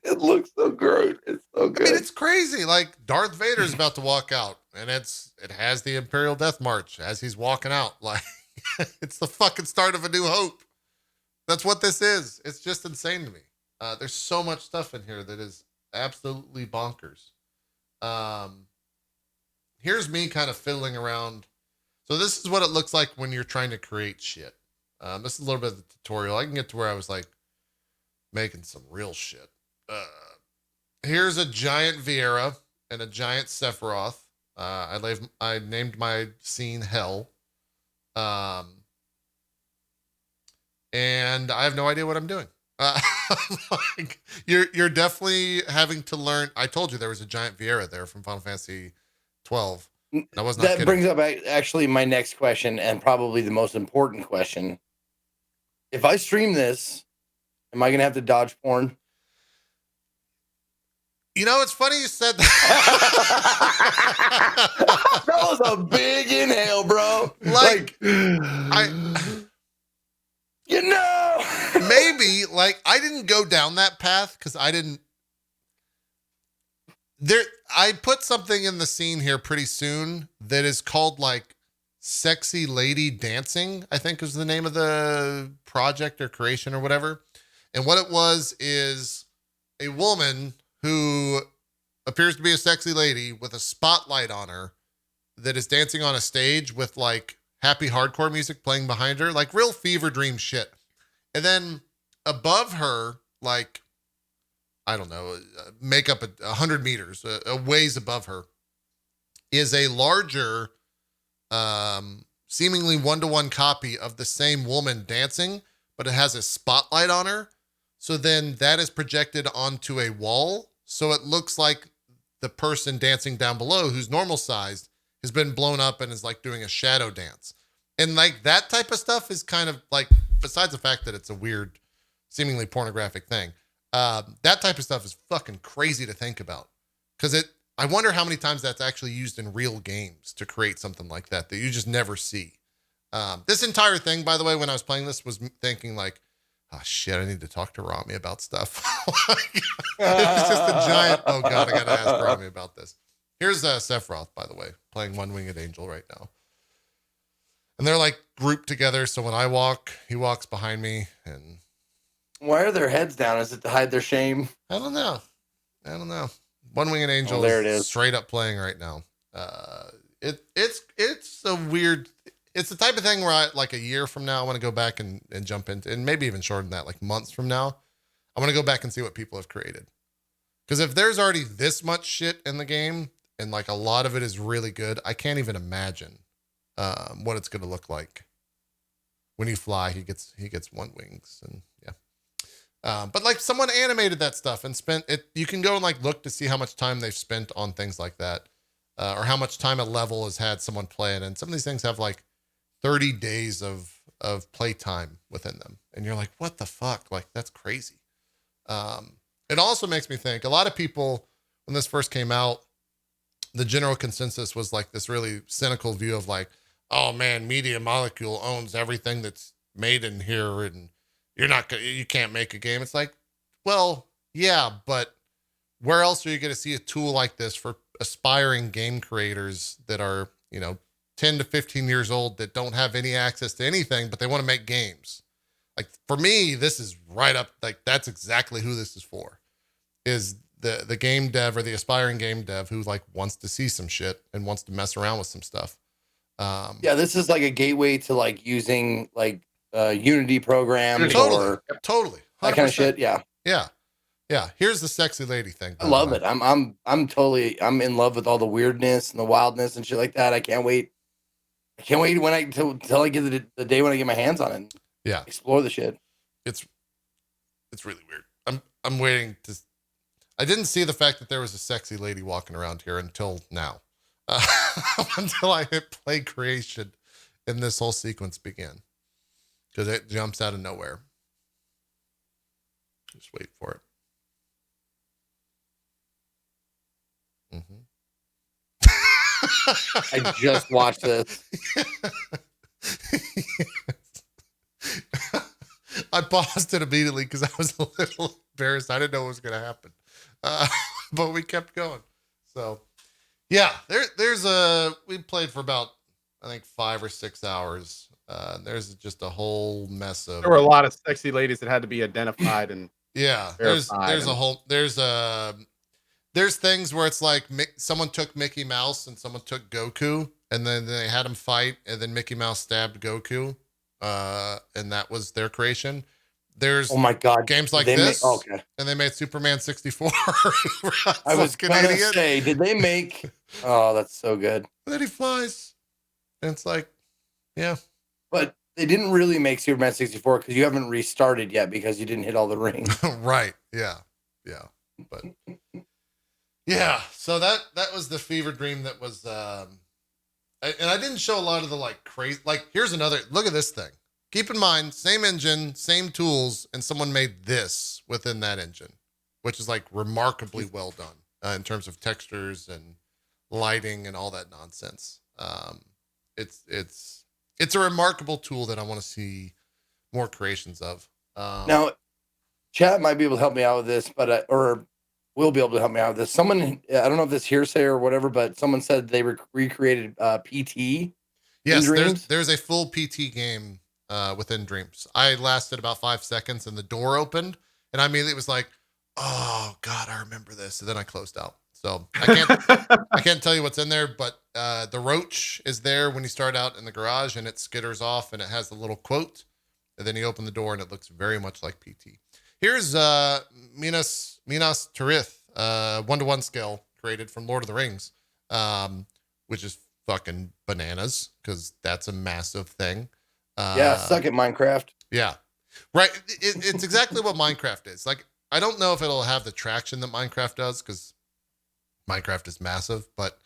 It looks so gross. It's so I good. mean, it's crazy. Like Darth Vader's about to walk out, and it has the Imperial Death March as he's walking out. Like it's the fucking start of A New Hope. That's what this is. It's just insane to me. There's so much stuff in here that is absolutely bonkers. Here's me kind of fiddling around. So this is what it looks like when you're trying to create shit. This is a little bit of the tutorial. I can get to where I was like making some real shit. Here's a giant Vieira and a giant Sephiroth. I named my scene Hell. And I have no idea what I'm doing. Like, you're definitely having to learn. I told you there was a giant Vieira there from Final Fantasy 12. I was not That kidding. brings up actually my next question, and probably the most important question. If I stream this, am I gonna have to dodge porn? You know, it's funny you said that. That was a big inhale, bro. Like, you know, Maybe, like, I didn't go down that path because I put something in the scene here pretty soon that is called like Sexy Lady Dancing, I think is the name of the project or creation or whatever. And what it was is a woman who appears to be a sexy lady with a spotlight on her that is dancing on a stage with like happy hardcore music playing behind her, like real fever dream shit. And then above her, like, I don't know, make up 100 meters, a ways above her, is a larger, seemingly one-to-one copy of the same woman dancing, but it has a spotlight on her. So then that is projected onto a wall. So it looks like the person dancing down below, who's normal sized, has been blown up and is like doing a shadow dance. And like that type of stuff is kind of like, besides the fact that it's a weird, seemingly pornographic thing, that type of stuff is fucking crazy to think about. Because I wonder how many times that's actually used in real games to create something like that you just never see. This entire thing, by the way, when I was playing this, was thinking like, oh shit, I need to talk to Rami about stuff. Like, it's just a giant, oh God, I gotta ask Rami about this. Here's Sephiroth, by the way, playing One Winged Angel right now. And they're like grouped together. So when I walk, he walks behind me, and why are their heads down? Is it to hide their shame? I don't know. One Winged Angel there it is. straight up playing right now. It's a weird, it's the type of thing where I, like a year from now, I want to go back and jump into, and maybe even shorter than that, like months from now, I want to go back and see what people have created. Because if there's already this much shit in the game, and like a lot of it is really good, I can't even imagine what it's going to look like. When you fly, he gets one wings, and yeah. But like someone animated that stuff and spent it. You can go and like look to see how much time they've spent on things like that, or how much time a level has had someone play it. And some of these things have like 30 days of play time within them, and you're like, what the fuck? Like that's crazy. It also makes me think a lot of people, when this first came out, the general consensus was like this really cynical view of like, oh man, Media Molecule owns everything that's made in here, and you can't make a game. It's like, Well, yeah, but where else are you going to see a tool like this for aspiring game creators that are, 10 to 15 years old that don't have any access to anything, but they want to make games? Like for me, this is right up, like that's exactly who this is for, is the game dev or the aspiring game dev who like wants to see some shit and wants to mess around with some stuff. Yeah, this is like a gateway to like using like Unity programs Totally. or Totally. 100%. that kind of shit. Yeah. Yeah. Yeah. Here's the sexy lady thing. I love it. I'm totally in love with all the weirdness and the wildness and shit like that. I can't wait. I can't wait when till I get the day when I get my hands on it. And Yeah. explore the shit. It's really weird. I'm waiting to. I didn't see the fact that there was a sexy lady walking around here until now. Until I hit play creation and this whole sequence began. Because it jumps out of nowhere. Just wait for it. I just watched this. I paused it immediately because I was a little embarrassed. I didn't know what was going to happen. But we kept going. So, yeah, we played for about, I think, 5 or 6 hours. There's just a whole mess of. There were a lot of sexy ladies that had to be identified and yeah. There's things where it's like someone took Mickey Mouse and someone took Goku, and then they had them fight, and then Mickey Mouse stabbed Goku, and that was their creation. There's Oh my god, games like They this, okay. and they made Superman 64. I was gonna say, did they make? Oh, that's so good. Then he flies, and it's like, yeah. But they didn't really make Superman 64 because you haven't restarted yet because you didn't hit all the rings. Right. Yeah. Yeah. But yeah, so that was the fever dream that was and I didn't show a lot of the like crazy, like here's another look at this thing. Keep in mind, same engine, same tools, and someone made this within that engine, which is like remarkably well done in terms of textures and lighting and all that nonsense. It's a remarkable tool that I want to see more creations of. Now, chat might be able to help me out with this, but or will be able to help me out with this. Someone, I don't know if this hearsay or whatever, but someone said they recreated PT. Yes, in Dreams. there's a full PT game within Dreams. I lasted about 5 seconds and the door opened, and I immediately was like, "Oh God, I remember this." And then I closed out. So I can't tell you what's in there, but the roach is there when you start out in the garage, and it skitters off, and it has a little quote, and then you open the door, and it looks very much like PT. Here's Minas Tirith, 1-to-1 scale created from Lord of the Rings, which is fucking bananas because that's a massive thing. Yeah, suck it, Minecraft. Yeah, right. It's exactly what Minecraft is. Like, I don't know if it'll have the traction that Minecraft does because Minecraft is massive, but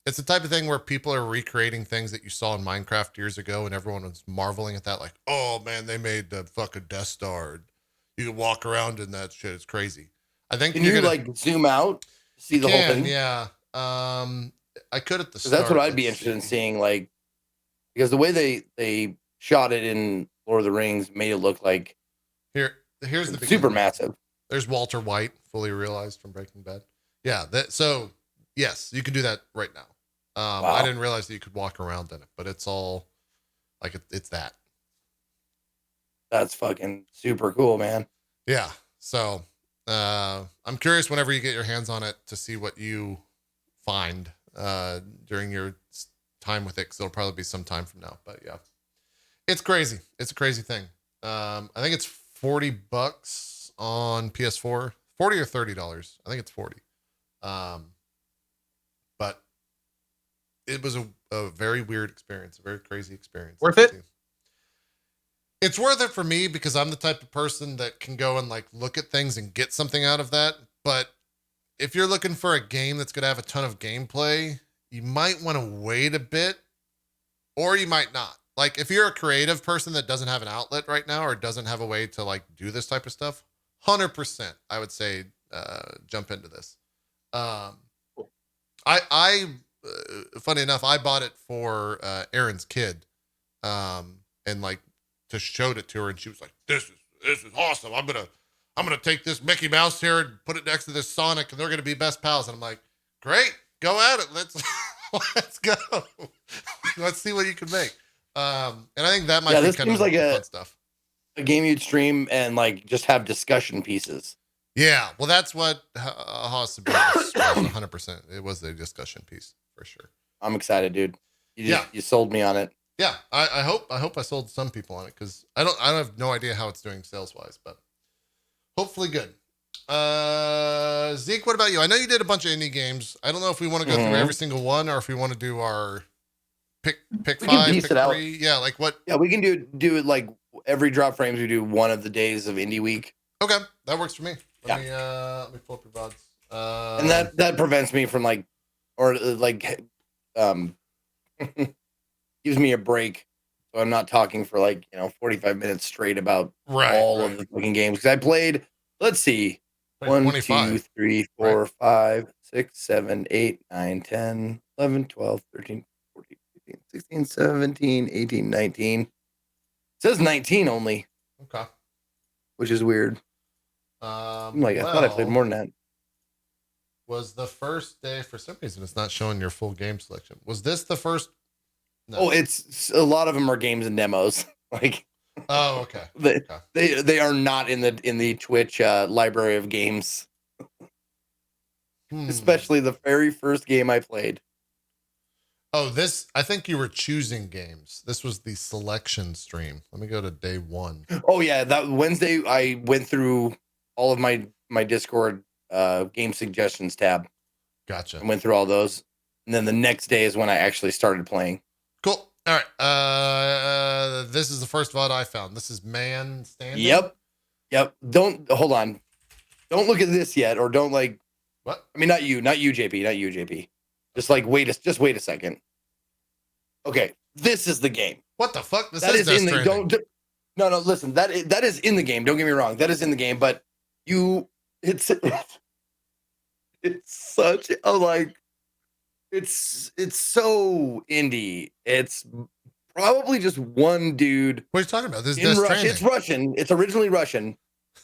it's the type of thing where people are recreating things that you saw in Minecraft years ago, and everyone was marveling at that. Like, oh man, they made the fucking Death Star. You can walk around in that shit. It's crazy. I think Can you like zoom out, see the whole thing? Yeah. I could at the start. That's what I'd be interested in seeing, like, because the way they shot it in Lord of the Rings made it look like here's the super massive. There's Walter White, fully realized from Breaking Bad. Yeah, so yes, you can do that right now. Wow. I didn't realize that you could walk around in it, but it's all like it's that. That's fucking super cool, man. Yeah. So I'm curious whenever you get your hands on it to see what you find during your time with it, because it'll probably be some time from now. But yeah, it's crazy. It's a crazy thing. I think it's $40 on PS4, $40 or $30. I think it's 40. But it was a very weird experience, a very crazy experience. Worth it? It's worth it for me because I'm the type of person that can go and like look at things and get something out of that. But if you're looking for a game that's going to have a ton of gameplay, you might want to wait a bit, or you might not. Like if you're a creative person that doesn't have an outlet right now or doesn't have a way to like do this type of stuff, 100%, I would say jump into this. Funny enough, I bought it for Aaron's kid, and like just showed it to her, and she was like, "This is awesome. I'm I'm going to take this Mickey Mouse here and put it next to this Sonic, and they're going to be best pals. And I'm like, great, go at it. Let's go. Let's see what you can make. And I think that might be this kind of seems like fun stuff. A game you'd stream and like just have discussion pieces. Yeah, well, that's what House of Bears was 100%. It was a discussion piece for sure. I'm excited, dude. You sold me on it. Yeah, I hope I sold some people on it because I have no idea how it's doing sales wise, but hopefully good. Zeke, what about you? I know you did a bunch of indie games. I don't know if we want to go through every single one or if we want to do our pick five, pick three. Yeah, like what? Yeah, we can do it like every drop frames. We do one of the days of Indie Week. Okay, that works for me. Let me pull up your VODs. And that prevents me from gives me a break, so I'm not talking for 45 minutes straight about all of the fucking games. Because I played, let's see, 1, 2, 3, 4, 5, 6, 7, 8, 9, 10, 11, 12, 13, 14, 15, 16, 17, 18, 19. It says 19 only. Okay. Which is weird. I thought I played more than that. Was the first day, for some reason, it's not showing your full game selection. Was this the first? No. Oh, it's a lot of them are games and demos. Oh, okay. They are not in the Twitch library of games. Especially the very first game I played. Oh, I think you were choosing games. This was the selection stream. Let me go to day 1. Oh yeah, that Wednesday I went through all of my Discord game suggestions tab. Gotcha. I went through all those. And then the next day is when I actually started playing. Cool. All right. This is the first VOD I found. This is Man Standing. Yep. Hold on. Don't look at this yet, or don't what? I mean, not you, JP. Just wait a second. Okay, this is the game. What the fuck? That is in the No, listen. That is in the game. Don't get me wrong. That is in the game, but it's such a it's so indie. It's probably just one dude. What are you talking about? This is in Death Russian. Stranding. It's Russian. It's originally Russian.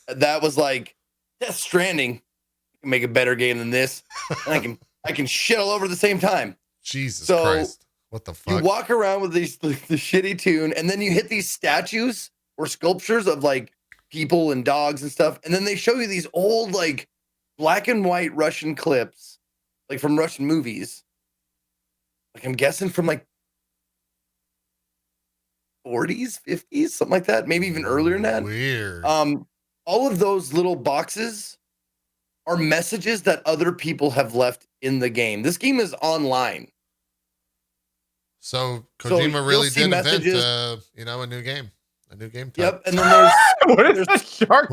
That was Death Stranding. I can make a better game than this, and I can shit all over at the same time. Jesus Christ! What the fuck? You walk around with the shitty tune, and then you hit these statues or sculptures of people and dogs and stuff, and then they show you these old black and white Russian clips, from Russian movies. I'm guessing from 40s, 50s, something like that, maybe even earlier than that. Weird. All of those little boxes are messages that other people have left in the game. This game is online. So Kojima really did messages. invent a new game. A new game type. Yep, and then there's the shark?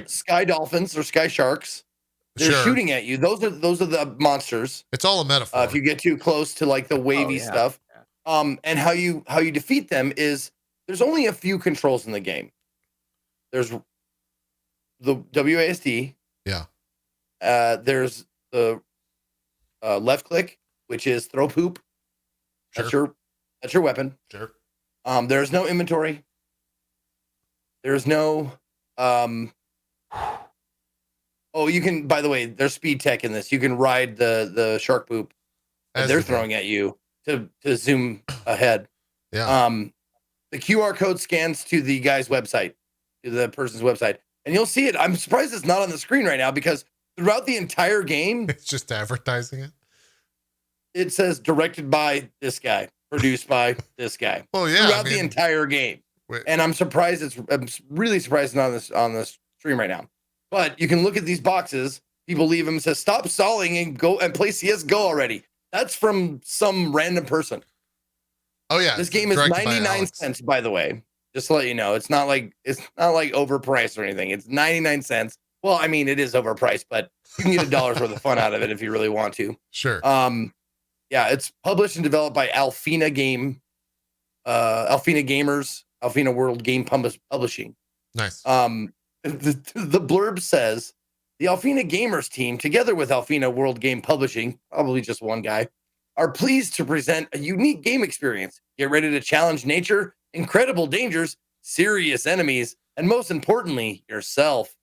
sky dolphins or sky sharks. They're shooting at you. Those are the monsters. It's all a metaphor. If you get too close to the wavy stuff. And how you defeat them is there's only a few controls in the game. There's the WASD. Yeah. There's the left click, which is throw poop. Sure. That's your weapon. Sure. There's no inventory. There's no you can, by the way, there's speed tech in this. You can ride the shark poop that they're throwing at you to zoom ahead. Yeah. The QR code scans to the guy's website, to the person's website, and you'll see it. I'm surprised it's not on the screen right now because throughout the entire game, it's just advertising it. It says directed by this guy, produced by this guy. Oh yeah. Throughout the entire game. And I'm surprised I'm really surprised it's not on this stream right now. But you can look at these boxes. People leave them and says, stop stalling and go and play CSGO already. That's from some random person. Oh yeah. This game is 99 cents, by the way. Just to let you know. It's not overpriced or anything. It's 99 cents. Well, I mean, it is overpriced, but you can get $1 worth of fun out of it if you really want to. Sure. Yeah, it's published and developed by Alfina Gamers, Alfina World Game Publishing. Nice. The blurb says, the Alfina Gamers team, together with Alfina World Game Publishing, probably just one guy, are pleased to present a unique game experience. Get ready to challenge nature, incredible dangers, serious enemies, and most importantly, yourself.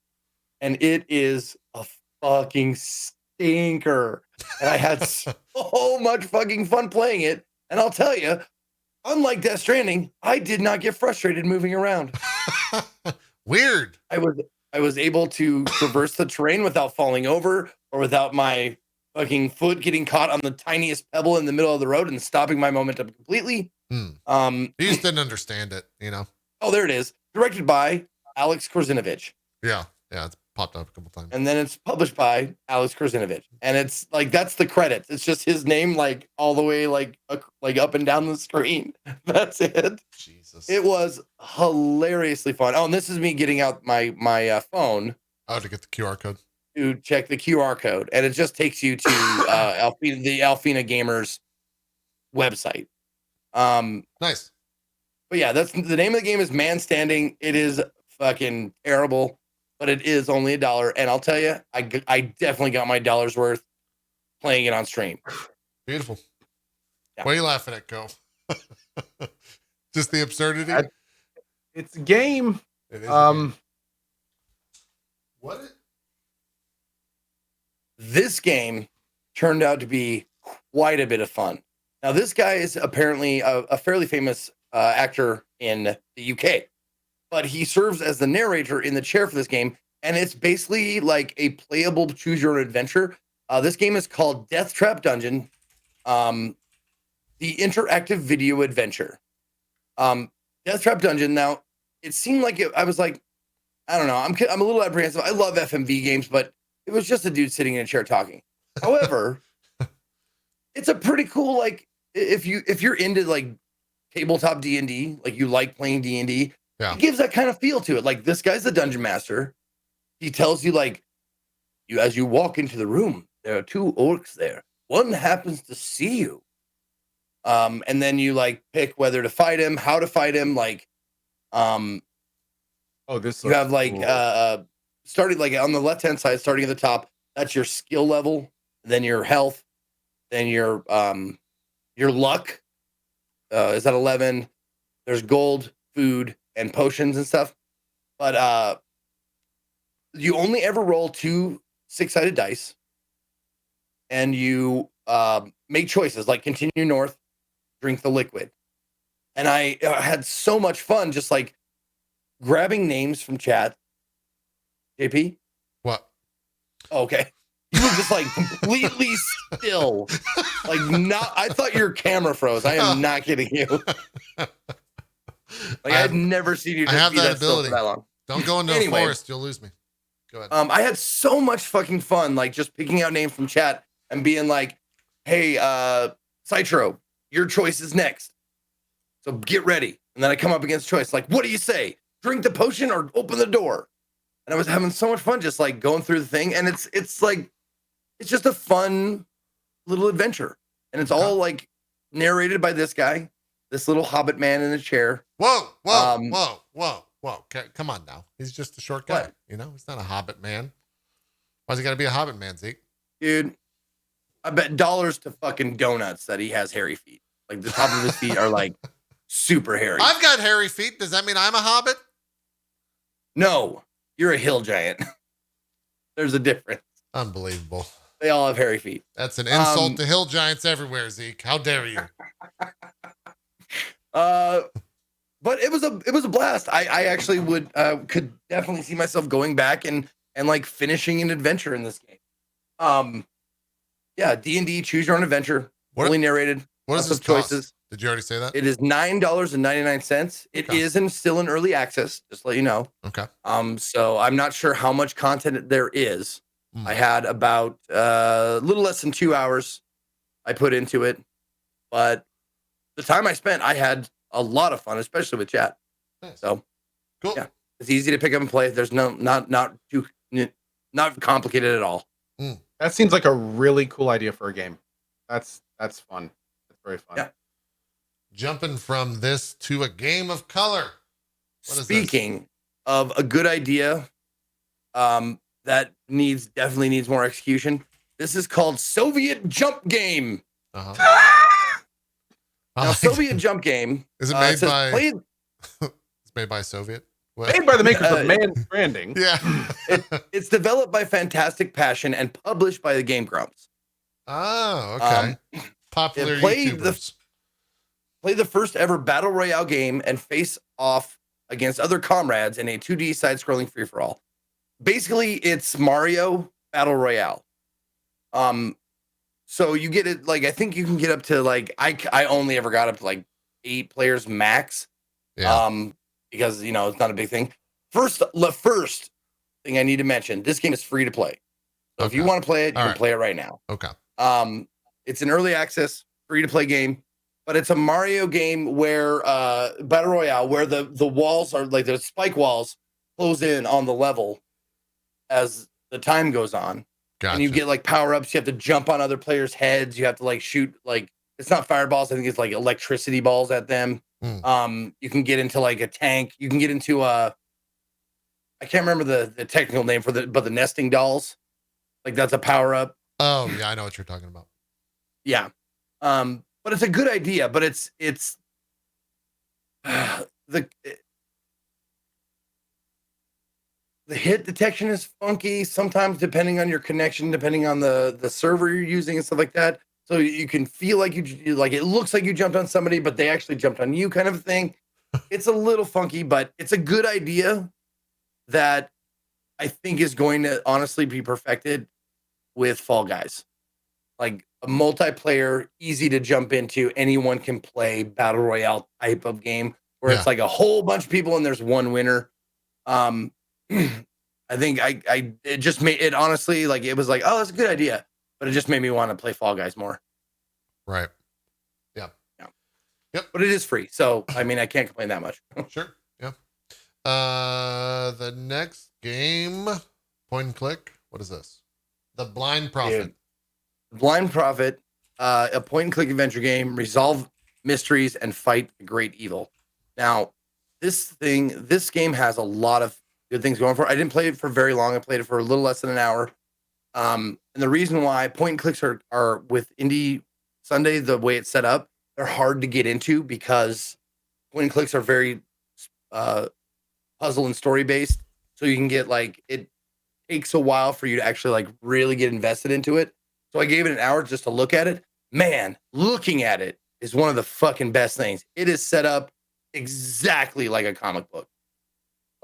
and it is a fucking stinker. And I had so much fucking fun playing it. And I'll tell you, unlike Death Stranding, I did not get frustrated moving around. Weird. I was able to traverse the terrain without falling over or without my fucking foot getting caught on the tiniest pebble in the middle of the road and stopping my momentum completely. You just didn't understand it, you know? Oh, there it is. Directed by Alex Korzinovich. Yeah, it's popped up a couple times. And then it's published by Alex Korzinovich. And it's like, that's the credits. It's just his name, like all the way, like up and down the screen. That's it. Jesus. It was hilariously fun. Oh, and this is me getting out my phone. Oh, to get the QR code. To check the QR code. And it just takes you to the Alfina Gamers website. Nice. But yeah, that's the name of the game is Man Standing. It is fucking terrible, but it is only $1. And I'll tell you, I definitely got my dollar's worth playing it on stream. Beautiful. Yeah. What are you laughing at, Cohh? Just the absurdity? It's a game. It is a game. What? This game turned out to be quite a bit of fun. Now, this guy is apparently a fairly famous actor in the UK, but he serves as the narrator in the chair for this game, and it's basically like a playable choose your own adventure. This game is called Death Trap Dungeon, the interactive video adventure. Death Trap Dungeon. Now, it seemed like I was like, I don't know. I'm a little apprehensive. I love FMV games, but it was just a dude sitting in a chair talking. However, it's a pretty cool, like, if you're into like tabletop D&D, like you like playing D&D, yeah. It gives that kind of feel to it. Like, this guy's the dungeon master. He tells you, like, as you walk into the room, there are two orcs there. One happens to see you. And then you like pick whether to fight him, how to fight him, like This you have like cool. starting like on the left-hand side, starting at the top, that's your skill level, then your health, then your luck is at 11. There's gold, food, and potions and stuff. But you only ever roll 2 6-sided dice, and you make choices like continue north, drink the liquid. And I had so much fun just like grabbing names from chat. JP? What? Oh, okay. You were just like completely still. Like, not, I thought your camera froze. I am not kidding you. Like, I've never seen you just be that still for that long. Don't go into a forest. You'll lose me. Go ahead. I had so much fucking fun, like just picking out names from chat and being like, hey, Citro, your choice is next. So get ready. And then I come up against choice. Like, what do you say? Drink the potion or open the door? And I was having so much fun just like going through the thing. And it's like, it's just a fun little adventure. And it's all like narrated by this guy, this little hobbit man in a chair. Whoa. Okay, come on now. He's just a short guy. What? You know, he's not a hobbit man. Why's he got to be a hobbit man, Zeke? Dude, I bet dollars to fucking donuts that he has hairy feet. Like the top of his feet are like super hairy. I've got hairy feet. Does that mean I'm a hobbit? No, you're a hill giant. There's a difference. Unbelievable. They all have hairy feet. That's an insult to hill giants everywhere, Zeke. How dare you? But it was a blast. I actually could definitely see myself going back and like finishing an adventure in this game. Yeah, D&D, choose your own adventure. Fully narrated. What is this choices? Did you already say that? It is $9.99. It is still in early access, just to let you know. Okay. So I'm not sure how much content there is. I had about a little less than 2 hours I put into it, but the time I spent, I had a lot of fun, especially with chat. Nice. So cool. Yeah, it's easy to pick up and play. There's not complicated at all. That seems like a really cool idea for a game. That's fun. That's very fun. Yeah. Jumping from this to a game of color. Speaking of a good idea, that definitely needs more execution. This is called Soviet Jump Game. Now, Soviet Jump Game is it made by? It's made by Soviet. Well, Made by the makers of Man Stranding. yeah. It's developed by Fantastic Passion and published by the Game Grumps. Oh, okay. Popular YouTubers. Play the first ever battle royale game and face off against other comrades in a 2D side-scrolling free-for-all. Basically, it's Mario Battle Royale. So you get it, like, I think you can get up to, like, I only ever got up to, like, 8 players max. Yeah. Because, you know, it's not a big thing. The first thing I need to mention, this game is free to play. So if you want to play it, you can play it right now. Okay. It's an early access, free to play game, but it's a Mario game where Battle Royale, where the walls are like the spike walls close in on the level as the time goes on. Gotcha. And you get like power-ups, you have to jump on other players' heads, you have to like shoot, like, it's not fireballs, I think it's like electricity balls at them. You can get into like a tank, you can get into I can't remember the technical name for but the nesting dolls. Like that's a power-up. Oh, yeah, I know what you're talking about. Yeah. But it's a good idea, but it's the hit detection is funky sometimes, depending on your connection, depending on the server you're using and stuff like that. So you can feel like you like, it looks like you jumped on somebody, but they actually jumped on you, kind of a thing. It's a little funky, but it's a good idea that I think is going to honestly be perfected with Fall Guys. Like a multiplayer, easy to jump into, anyone can play battle royale type of game where it's like a whole bunch of people and there's one winner. I think it just made it, honestly, like, it was like, oh, that's a good idea, but it just made me want to play Fall Guys more. Right. Yeah. Yep. But it is free, so I mean, I can't complain that much. Sure. Yeah. The next game, point and click. What is this? The Blind Prophet. Dude. Blind Prophet, a point and click adventure game, resolve mysteries and fight the great evil. Now, this game has a lot of good things going for it. I didn't play it for very long. I played it for a little less than an hour. And the reason why point and clicks are with Indie Sunday, the way it's set up, they're hard to get into because point and clicks are very puzzle and story based. So you can get like, it takes a while for you to actually like really get invested into it. So I gave it an hour just to look at it. Man, looking at it is one of the fucking best things. It is set up exactly like a comic book.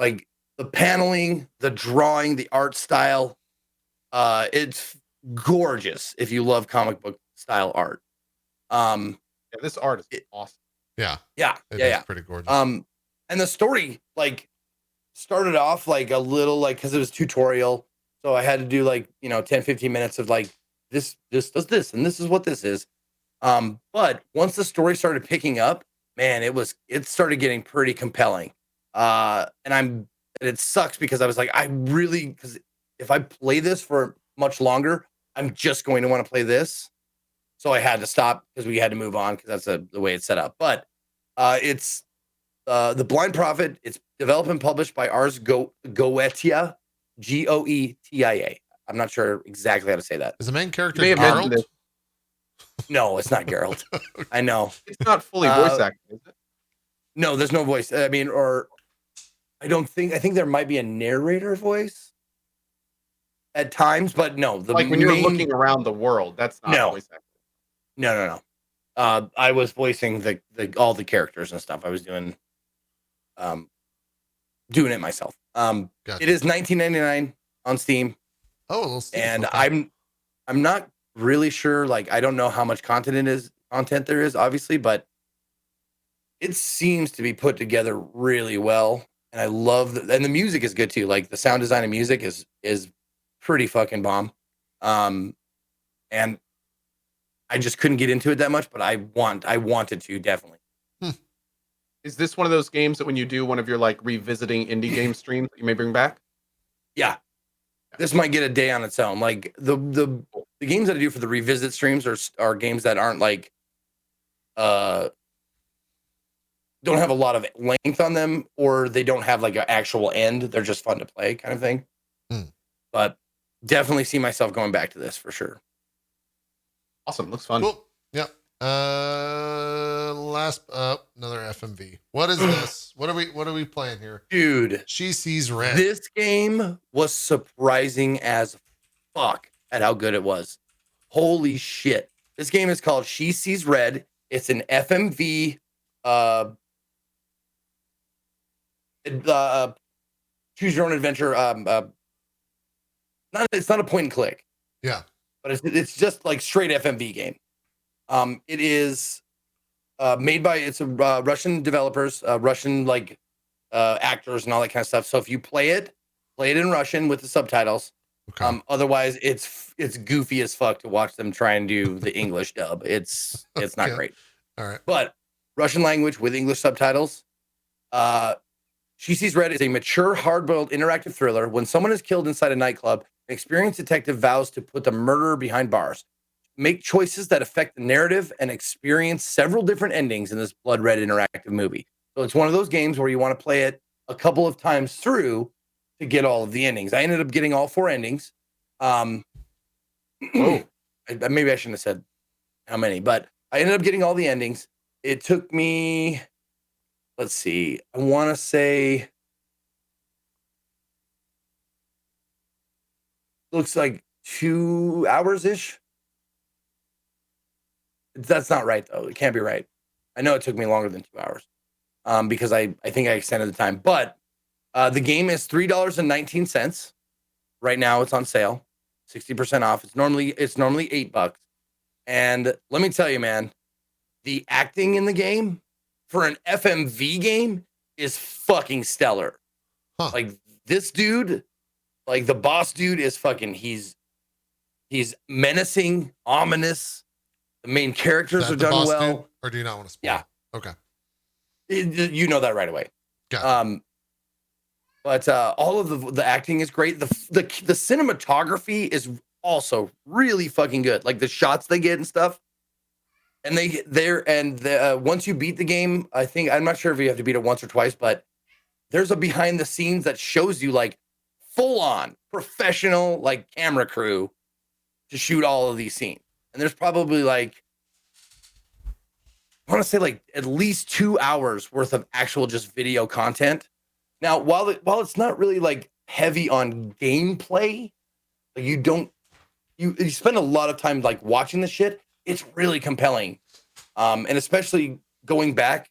Like the paneling, the drawing, the art style. It's gorgeous if you love comic book style art. This art is awesome. Yeah. It is pretty gorgeous. And the story like started off like a little like, because it was tutorial. So I had to do like, 10, 15 minutes of like, this does this, and this is what this is. But once the story started picking up, man, it started getting pretty compelling. And it sucks because I was like, because if I play this for much longer, I'm just going to want to play this. So I had to stop because we had to move on because that's the way it's set up. But it's The Blind Prophet. It's developed and published by Ars Goetia, Goetia. I'm not sure exactly how to say that. Is the main character Geralt? No, it's not Geralt. I know. It's not fully voice acted, is it? No, there's no voice. I mean, or I think there might be a narrator voice at times, but no. Like when you're looking around the world, that's not voice acted. No. I was voicing all the characters and stuff. I was doing it myself. Gotcha. It is $19.99 on Steam. Oh, a little Steam. And Okay. I'm not really sure. Like, I don't know how much content there is, obviously, but it seems to be put together really well. And I love and the music is good too. Like the sound design and music is pretty fucking bomb. And I just couldn't get into it that much, but I wanted to, definitely. Is this one of those games that when you do one of your like revisiting indie game streams that you may bring back? Yeah. This might get a day on its own. Like the games that I do for the revisit streams are games that aren't like don't have a lot of length on them, or they don't have like an actual end. They're just fun to play, kind of thing. But definitely see myself going back to this for sure. Awesome, looks fun. Cool. Yeah. Last another FMV. What is this? What are we playing here? Dude, She Sees Red. this game was surprising as fuck at how good it was. Holy shit. This game is called She Sees Red. It's an FMV choose your own adventure. It's not a point and click. Yeah. But it's just like straight FMV game. It is made by Russian developers, Russian actors and all that kind of stuff. So if you play it in Russian with the subtitles. Okay. Otherwise, it's goofy as fuck to watch them try and do the English dub. It's not great. All right. But Russian language with English subtitles. She Sees Red is a mature, hard-boiled interactive thriller. When someone is killed inside a nightclub, an experienced detective vows to put the murderer behind bars. Make choices that affect the narrative and experience several different endings in this blood red interactive movie. So it's one of those games where you want to play it a couple of times through to get all of the endings. I ended up getting all 4 endings. Maybe I shouldn't have said how many, but I ended up getting all the endings. It took me, let's see, I want to say, looks like 2 hours-ish. That's not right, though. It can't be right. I know it took me longer than 2 hours because I think I extended the time. But the game is $3.19. Right now, it's on sale, 60% off. It's normally $8. And let me tell you, man, the acting in the game for an FMV game is fucking stellar. Huh. Like this dude, like the boss dude is fucking, he's menacing, ominous. The main characters are done well. Dude, or do you not want to spoil? Yeah. Okay. You know that right away. Got But all of the acting is great. The cinematography is also really fucking good. Like the shots they get and stuff. And once you beat the game, I'm not sure if you have to beat it once or twice, but there's a behind the scenes that shows you like full on professional like camera crew to shoot all of these scenes. And there's probably like, I want to say like at least 2 hours worth of actual just video content. Now, while it's not really like heavy on gameplay, like you spend a lot of time like watching the shit. It's really compelling. And especially going back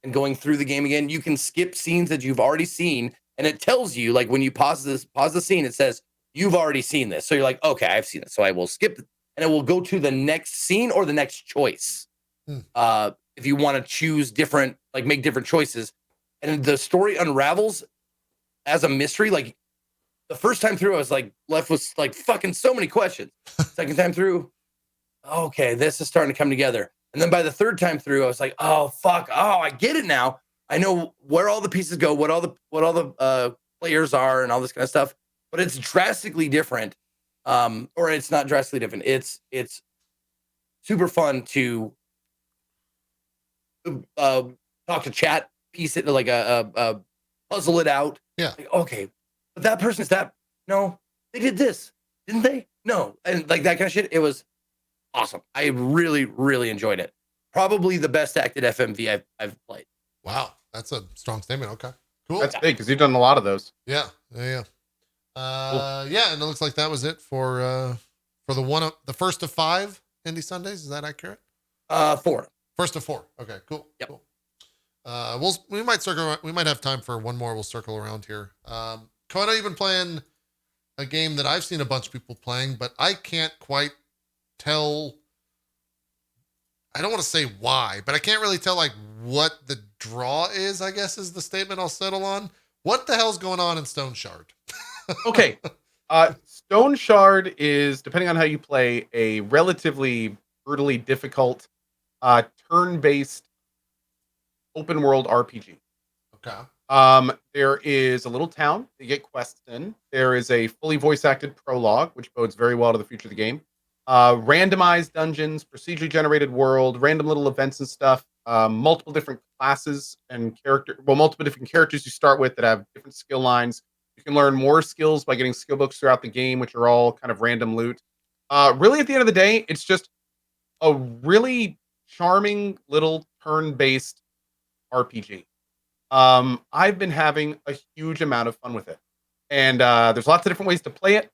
and going through the game again, you can skip scenes that you've already seen. And it tells you like when you pause the scene, it says, you've already seen this. So you're like, okay, I've seen it. So I will skip it. And it will go to the next scene or the next choice. If you want to choose different, like make different choices. And the story unravels as a mystery. Like the first time through, I was like left with like fucking so many questions. Second time through, okay, this is starting to come together. And then by the third time through, I was like, oh fuck, oh I get it now. I know where all the pieces go, what all the players are, and all this kind of stuff. But it's drastically different. Or it's not drastically different. It's super fun to talk to chat, piece it like a puzzle it out. Yeah. Like, okay, but that person is that. No, they did this, didn't they? No, and like that kind of shit. It was awesome. I really, really enjoyed it. Probably the best acted FMV I've played. Wow, that's a strong statement. Okay, cool. That's big because you've done a lot of those. Yeah. Yeah, and it looks like that was it for the first of 5 Indie Sundays. Is that accurate? 4. First of 4. Okay, cool. Yep. Cool. We might circle. We might have time for one more. We'll circle around here. Cohh, you've been playing a game that I've seen a bunch of people playing, but I can't quite tell. I don't want to say why, but I can't really tell like what the draw is, I guess is the statement I'll settle on. What the hell's going on in Stone Shard? Okay. Stone Shard is, depending on how you play, a relatively brutally difficult turn-based open world RPG. Okay. There is a little town you get quests in. There is a fully voice-acted prologue, which bodes very well to the future of the game. Randomized dungeons, procedurally generated world, random little events and stuff. Multiple different classes and multiple different characters you start with that have different skill lines. You can learn more skills by getting skill books throughout the game, which are all kind of random loot. Really, at the end of the day, it's just a really charming little turn-based RPG. I've been having a huge amount of fun with it, and there's lots of different ways to play it.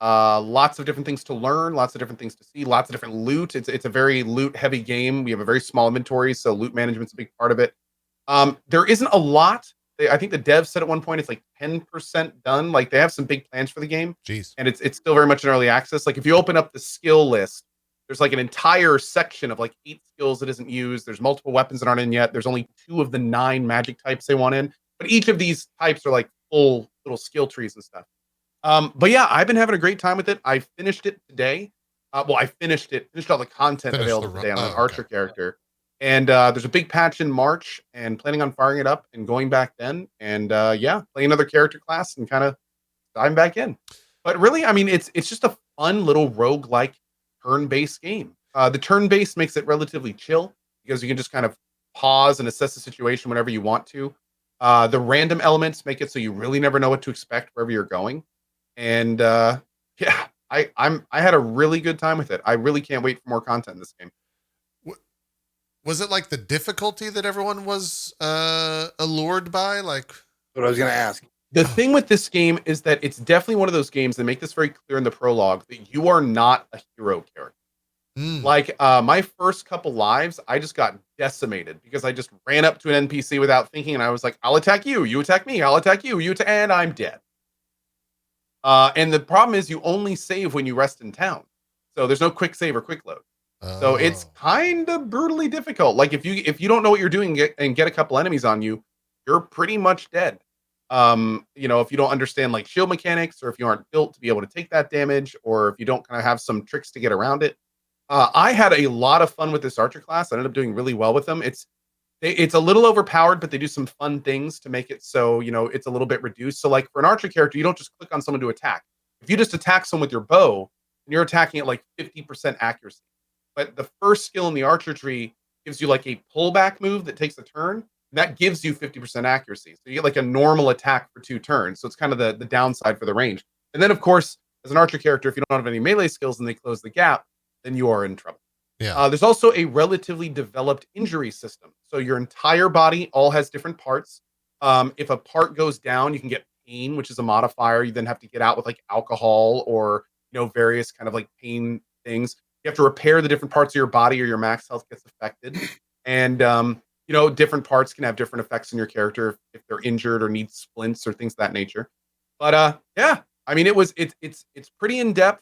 Lots of different things to learn, lots of different things to see, lots of different loot. It's a very loot heavy game. We have a very small inventory, so loot management's a big part of it. There isn't a lot. I think the devs said at one point it's like 10% done. Like they have some big plans for the game. Jeez. And it's still very much in early access. Like if you open up the skill list, there's like an entire section of like 8 skills that isn't used. There's multiple weapons that aren't in yet. There's only 2 of the 9 magic types they want in. But each of these types are like full little skill trees and stuff. But yeah, I've been having a great time with it. I finished it today. I finished all the content available today on an Archer character. And there's a big patch in March, and planning on firing it up and going back then. And yeah, play another character class and kind of diving back in. But really, I mean, it's just a fun little roguelike turn-based game. The turn-based makes it relatively chill because you can just kind of pause and assess the situation whenever you want to. The random elements make it so you really never know what to expect wherever you're going. And yeah, I had a really good time with it. I really can't wait for more content in this game. Was it like the difficulty that everyone was allured by? Like what I was going to ask. The thing with this game is that it's definitely one of those games that make this very clear in the prologue that you are not a hero character. Like my first couple lives, I just got decimated because I just ran up to an NPC without thinking, and I was like, "I'll attack you, you attack me, I'll attack you, and I'm dead." And the problem is you only save when you rest in town, so there's no quick save or quick load. So it's kind of brutally difficult. Like if you don't know what you're doing and get a couple enemies on you, you're pretty much dead. You know, if you don't understand like shield mechanics, or if you aren't built to be able to take that damage, or if you don't kind of have some tricks to get around it. I had a lot of fun with this Archer class. I ended up doing really well with them. It's a little overpowered, but they do some fun things to make it so, you know, it's a little bit reduced. So like for an Archer character, you don't just click on someone to attack. If you just attack someone with your bow, you're attacking at like 50% accuracy. But the first skill in the Archer tree gives you like a pullback move that takes a turn. And that gives you 50% accuracy. So you get like a normal attack for 2 turns. So it's kind of the downside for the range. And then, of course, as an Archer character, if you don't have any melee skills and they close the gap, then you are in trouble. Yeah. There's also a relatively developed injury system. So your entire body all has different parts. If a part goes down, you can get pain, which is a modifier. You then have to get out with like alcohol or, you know, various kind of like pain things. You have to repair the different parts of your body or your max health gets affected. And, you know, different parts can have different effects on your character if they're injured or need splints or things of that nature. But yeah, I mean, it's pretty in-depth.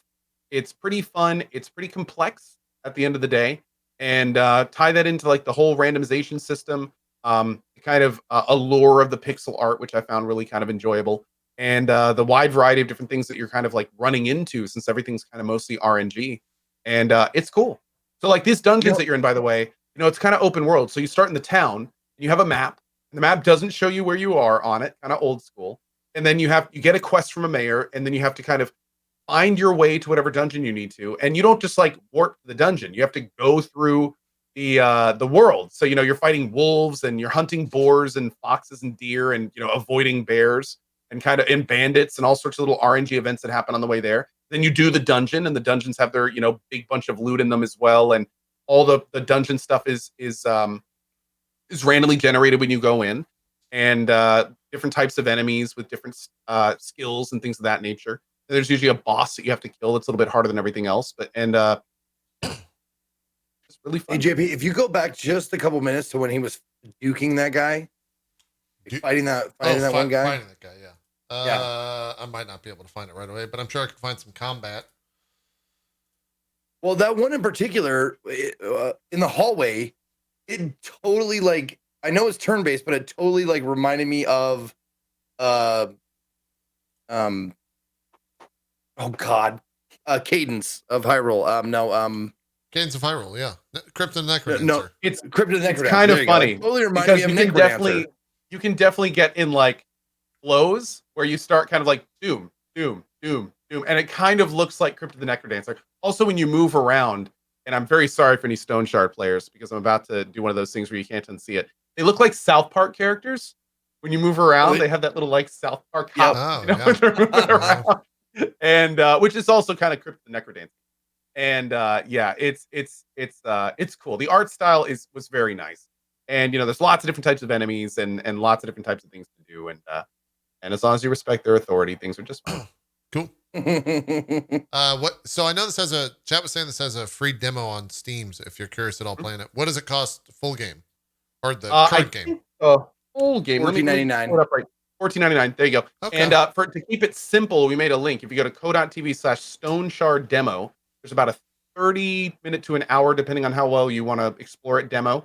It's pretty fun. It's pretty complex at the end of the day. And tie that into like the whole randomization system, kind of allure of the pixel art, which I found really kind of enjoyable. And the wide variety of different things that you're kind of like running into, since everything's kind of mostly RNG. And it's cool. So like these dungeons that you're in, by the way, you know, it's kind of open world. So you start in the town, and you have a map. And the map doesn't show you where you are on it, kind of old school. And then you get a quest from a mayor, and then you have to kind of find your way to whatever dungeon you need to. And you don't just like warp the dungeon. You have to go through the world. So, you know, you're fighting wolves and you're hunting boars and foxes and deer and, you know, avoiding bears and kind of and bandits and all sorts of little RNG events that happen on the way there. Then you do the dungeon, and the dungeons have their, you know, big bunch of loot in them as well. And all the dungeon stuff is randomly generated when you go in, and different types of enemies with different skills and things of that nature. There's usually a boss that you have to kill that's a little bit harder than everything else, but it's really fun. Hey, JP, if you go back just a couple minutes to when he was duking that guy, fighting that one guy. Fighting that guy, yeah. I might not be able to find it right away, but I'm sure I could find some combat. Well, that one in particular, in the hallway, it totally like, I know it's turn-based, but it totally like reminded me of Cadence of Hyrule. Cadence of Hyrule, yeah. Crypt of the Necrodancer. No, it's Crypt of the Necrodancer. It's kind of funny. It totally reminded me of Necrodancer. You can definitely get in like flows where you start kind of like doom, doom, doom, doom, and it kind of looks like Crypt of the Necrodancer. Also, when you move around, and I'm very sorry for any Stone Shard players because I'm about to do one of those things where you can't unsee it. They look like South Park characters. When you move around, they have that little like South Park hop, when they're moving around. And which is also kind of Crypt of the Necrodancer. And yeah, it's cool. The art style was very nice. And there's lots of different types of enemies and lots of different types of things to do. And as long as you respect their authority, things are just fine. Cool. So I know this has chat was saying this has a free demo on Steam. So if you're curious at all playing it, what does it cost full game or the current game? Full game. $14.99. Pull it up right. $14.99. There you go. Okay. And to keep it simple, we made a link. If you go to cohh.tv/Stone Shard demo, there's about a 30-minute to an hour, depending on how well you want to explore it, demo.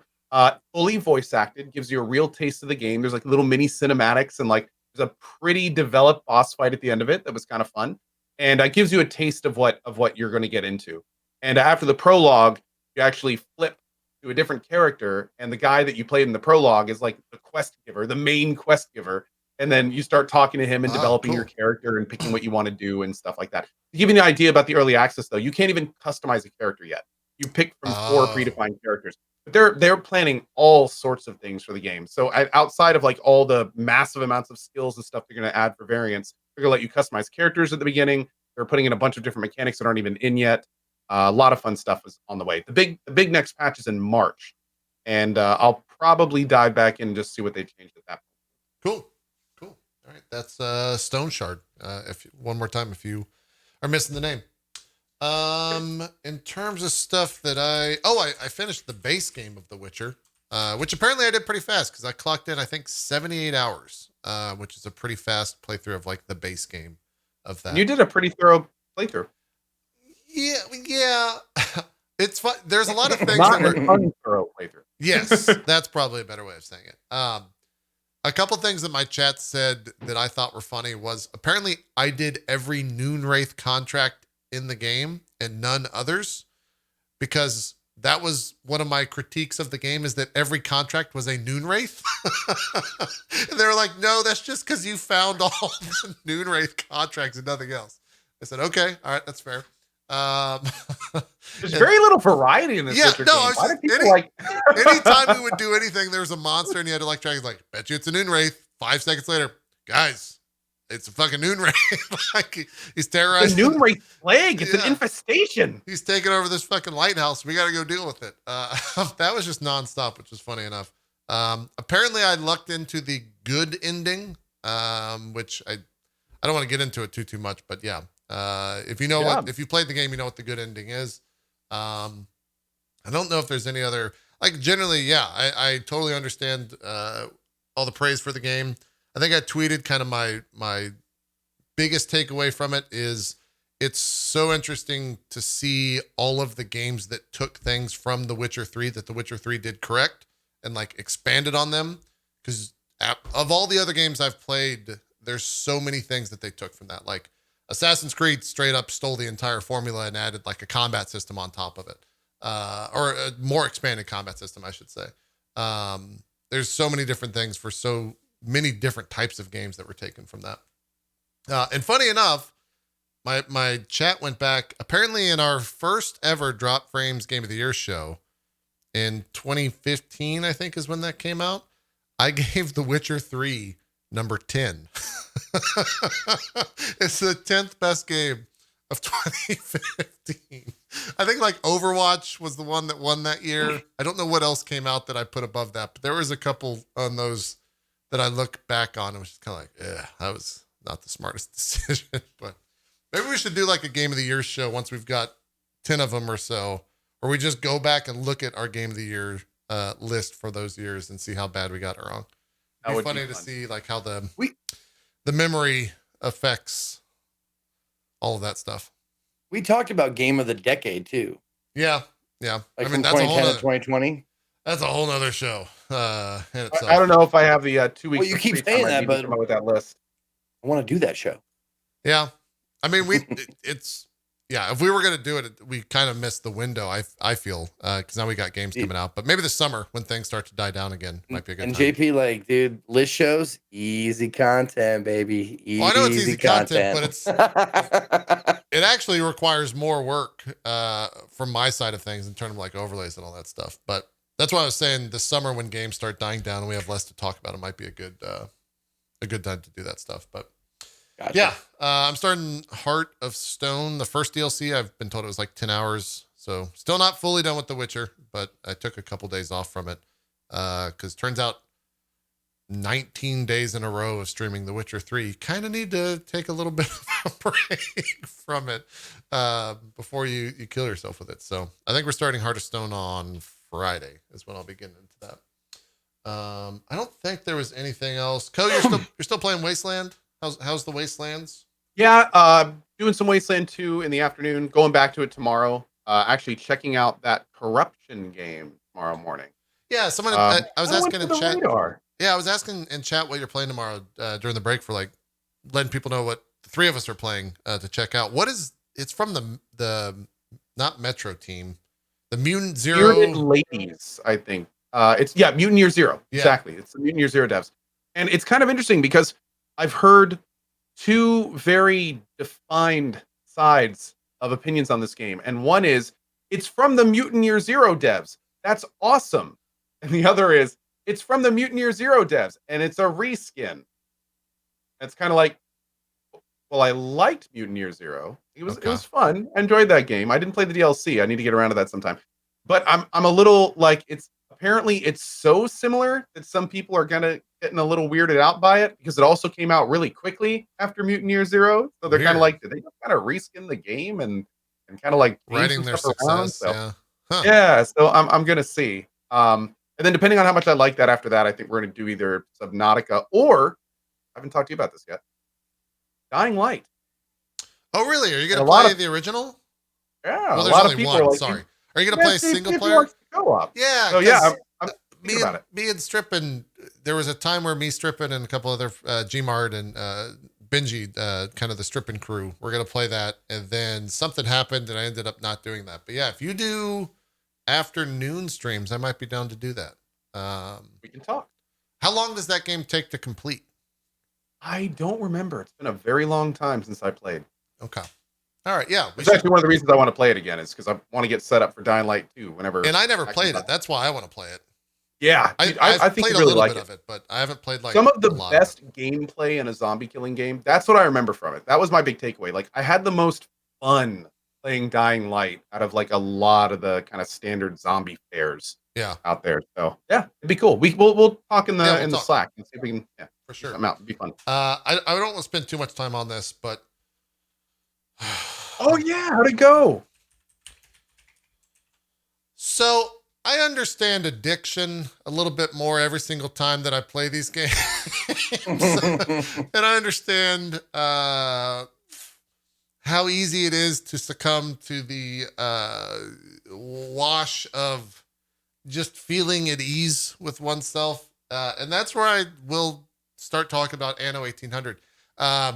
Fully voice acted, gives you a real taste of the game. There's like little mini cinematics and like there's a pretty developed boss fight at the end of it that was kind of fun, and it gives you a taste of what you're going to get into. And after the prologue, you actually flip to a different character, and the guy that you played in the prologue is like the quest giver, the main quest giver. And then you start talking to him and developing your character and picking what you want to do and stuff like that. To give you an idea about the early access, though, you can't even customize a character yet. You pick from 4 predefined characters. But they're planning all sorts of things for the game. So outside of like all the massive amounts of skills and stuff they're going to add for variants, they're going to let you customize characters at the beginning. They're putting in a bunch of different mechanics that aren't even in yet. A lot of fun stuff is on the way. The big next patch is in March, and I'll probably dive back in and just see what they changed at that point. Cool. All right, that's Stone Shard. One more time, if you are missing the name. In terms of stuff that I finished the base game of The Witcher, which apparently I did pretty fast because I clocked in, I think, 78 hours, which is a pretty fast playthrough of like the base game of that. And you did a pretty thorough playthrough. Yeah. It's fun. There's a lot of things Not that an unthorough playthrough. Yes, that's probably a better way of saying it. A couple things that my chat said that I thought were funny was apparently I did every Noonwraith contract in the game and none others, because that was one of my critiques of the game, is that every contract was a Noonwraith. And they were like, no, that's just because you found all the Noonwraith contracts and nothing else. I said, okay, all right, that's fair. There's very little variety in this Witcher game. Why do people anytime we would do anything, there was a monster and you had to like track. He's like, bet you it's a Noonwraith. 5 seconds later, guys, it's a fucking Noonwraith. Like he's terrorizing. The Noonwraith plague. It's an infestation. He's taking over this fucking lighthouse. We got to go deal with it. That was just nonstop, which was funny enough. Apparently, I lucked into the good ending, which I don't want to get into it too much, but yeah. If you played the game, you know what the good ending is. I don't know if there's any other, like generally, yeah, I totally understand, all the praise for the game. I think I tweeted kind of my biggest takeaway from it is it's so interesting to see all of the games that took things from The Witcher 3 that The Witcher 3 did correct and like expanded on them. Because of all the other games I've played, there's so many things that they took from that. Like Assassin's Creed straight up stole the entire formula and added like a combat system on top of it, or a more expanded combat system, I should say. There's so many different things for so many different types of games that were taken from that. And funny enough, my chat went back. Apparently, in our first ever Drop Frames Game of the Year show in 2015, I think is when that came out, I gave The Witcher 3 number 10. It's the 10th best game of 2015. I think like Overwatch was the one that won that year. I don't know what else came out that I put above that, but there was a couple on those that I look back on and was just kind of like, yeah, that was not the smartest decision. But maybe we should do like a Game of the Year show once we've got 10 of them or so, or we just go back and look at our Game of the Year list for those years and see how bad we got it wrong. It'd be funny to see like how the memory affects all of that stuff. We talked about Game of the Decade too. Yeah. Like I mean, from that's 2010 to 2020. That's a whole nother show. I don't know if I have the 2 weeks. Well, you keep saying that, but come up with that list. I want to do that show. Yeah. I mean, if we were going to do it, we kind of missed the window, I feel, because now we got games coming out. But maybe the summer when things start to die down again might be a good and time. JP, like, dude, list shows, easy content, baby. Well, I know it's easy content, but it actually requires more work from my side of things in terms of like overlays and all that stuff. But that's why I was saying this summer when games start dying down and we have less to talk about, it might be a good time to do that stuff. But Gotcha. Yeah, I'm starting Heart of Stone, the first DLC. I've been told it was like 10 hours, so still not fully done with The Witcher, but I took a couple days off from it because turns out 19 days in a row of streaming The Witcher 3, kind of need to take a little bit of a break from it before you kill yourself with it. So I think we're starting Heart of Stone on Friday is when I'll be getting into that. I don't think there was anything else. Cohh, you're still playing Wasteland? How's the Wastelands? Yeah, doing some Wasteland 2 in the afternoon, going back to it tomorrow. Actually checking out that corruption game tomorrow morning. Yeah, someone I was asking in chat. Radar. Yeah, I was asking in chat what you're playing tomorrow during the break for like letting people know what the three of us are playing to check out. It's from the not Metro team, the Mutant Zero Spirited Ladies, I think. It's Mutant Year Zero. Yeah. Exactly. It's the Mutant Year Zero devs. And it's kind of interesting because I've heard two very defined sides of opinions on this game. And one is it's from the Mutant Year Zero devs. That's awesome. And the other is it's from the Mutant Year Zero devs and it's a reskin. It's kind of like, well, I liked Mutant Year Zero. It was fun. I enjoyed that game. I didn't play the DLC. I need to get around to that sometime. But I'm a little like it's so similar that some people are getting a little weirded out by it because it also came out really quickly after Mutant Year Zero. So they're kind of like, did they just kind of reskin the game and kind of like writing their success? So, yeah. Huh. Yeah. So I'm gonna see. And then depending on how much I like that after that, I think we're gonna do either Subnautica or I haven't talked to you about this yet. Dying Light. Oh, really? Are you gonna A lot play of- the original? Yeah. Well, a there's lot only of people one. are like, Sorry. Are you gonna play single player? Co-op. Yeah. So yeah, 'cause I'm me about and it. me and Strippin, there was a time where me, Strippin, and a couple other Gmard and Benji, kind of the Strippin crew, were gonna play that, and then something happened, and I ended up not doing that. But yeah, if you do afternoon streams, I might be down to do that. We can talk. How long does that game take to complete? I don't remember. It's been a very long time since I played. Okay. All right. Yeah. It's actually one of the reasons I want to play it again is because I want to get set up for Dying Light 2 whenever. And I never played it. That's why I want to play it. Yeah, I think played you a really little like bit it. of it, but I haven't played like some of the a lot of best gameplay in a zombie killing game. That's what I remember from it. That was my big takeaway. Like I had the most fun playing Dying Light out of like a lot of the kind of standard zombie fares out there. So yeah, it'd be cool. We'll talk in the the Slack and see if we can for sure. I'm out. It'd be fun. I don't want to spend too much time on this, but oh yeah, how'd it go? So I understand addiction a little bit more every single time that I play these games. And I understand how easy it is to succumb to the wash of just feeling at ease with oneself. And that's where I will start talking about Anno 1800. I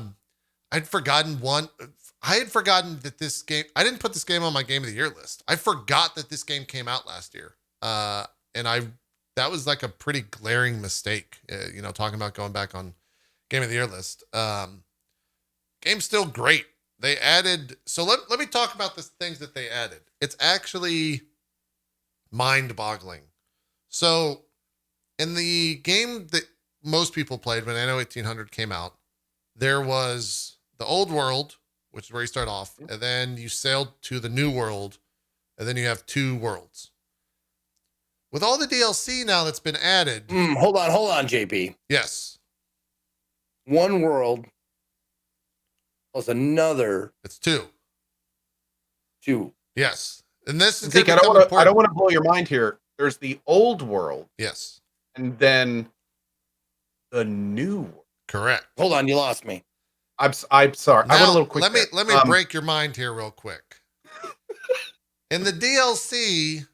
had forgotten that this game, I didn't put this game on my game of the year list. I forgot that this game came out last year. And that was like a pretty glaring mistake, talking about going back on game of the year list. Game's still great. They added, so let me talk about the things that they added. It's actually mind boggling. So in the game that most people played when Anno 1800 came out, there was the old world, which is where you start off, and then you sailed to the new world, and then you have two worlds. With all the DLC now that's been added. Hold on, JP. Yes. One world plus another. It's two. Yes. And this is Zeke, I don't want to blow your mind here. There's the old world. Yes. And then the new world. Correct. Hold on, you lost me. I'm sorry. Now, I went a little quick. Let me break your mind here real quick. In the DLC,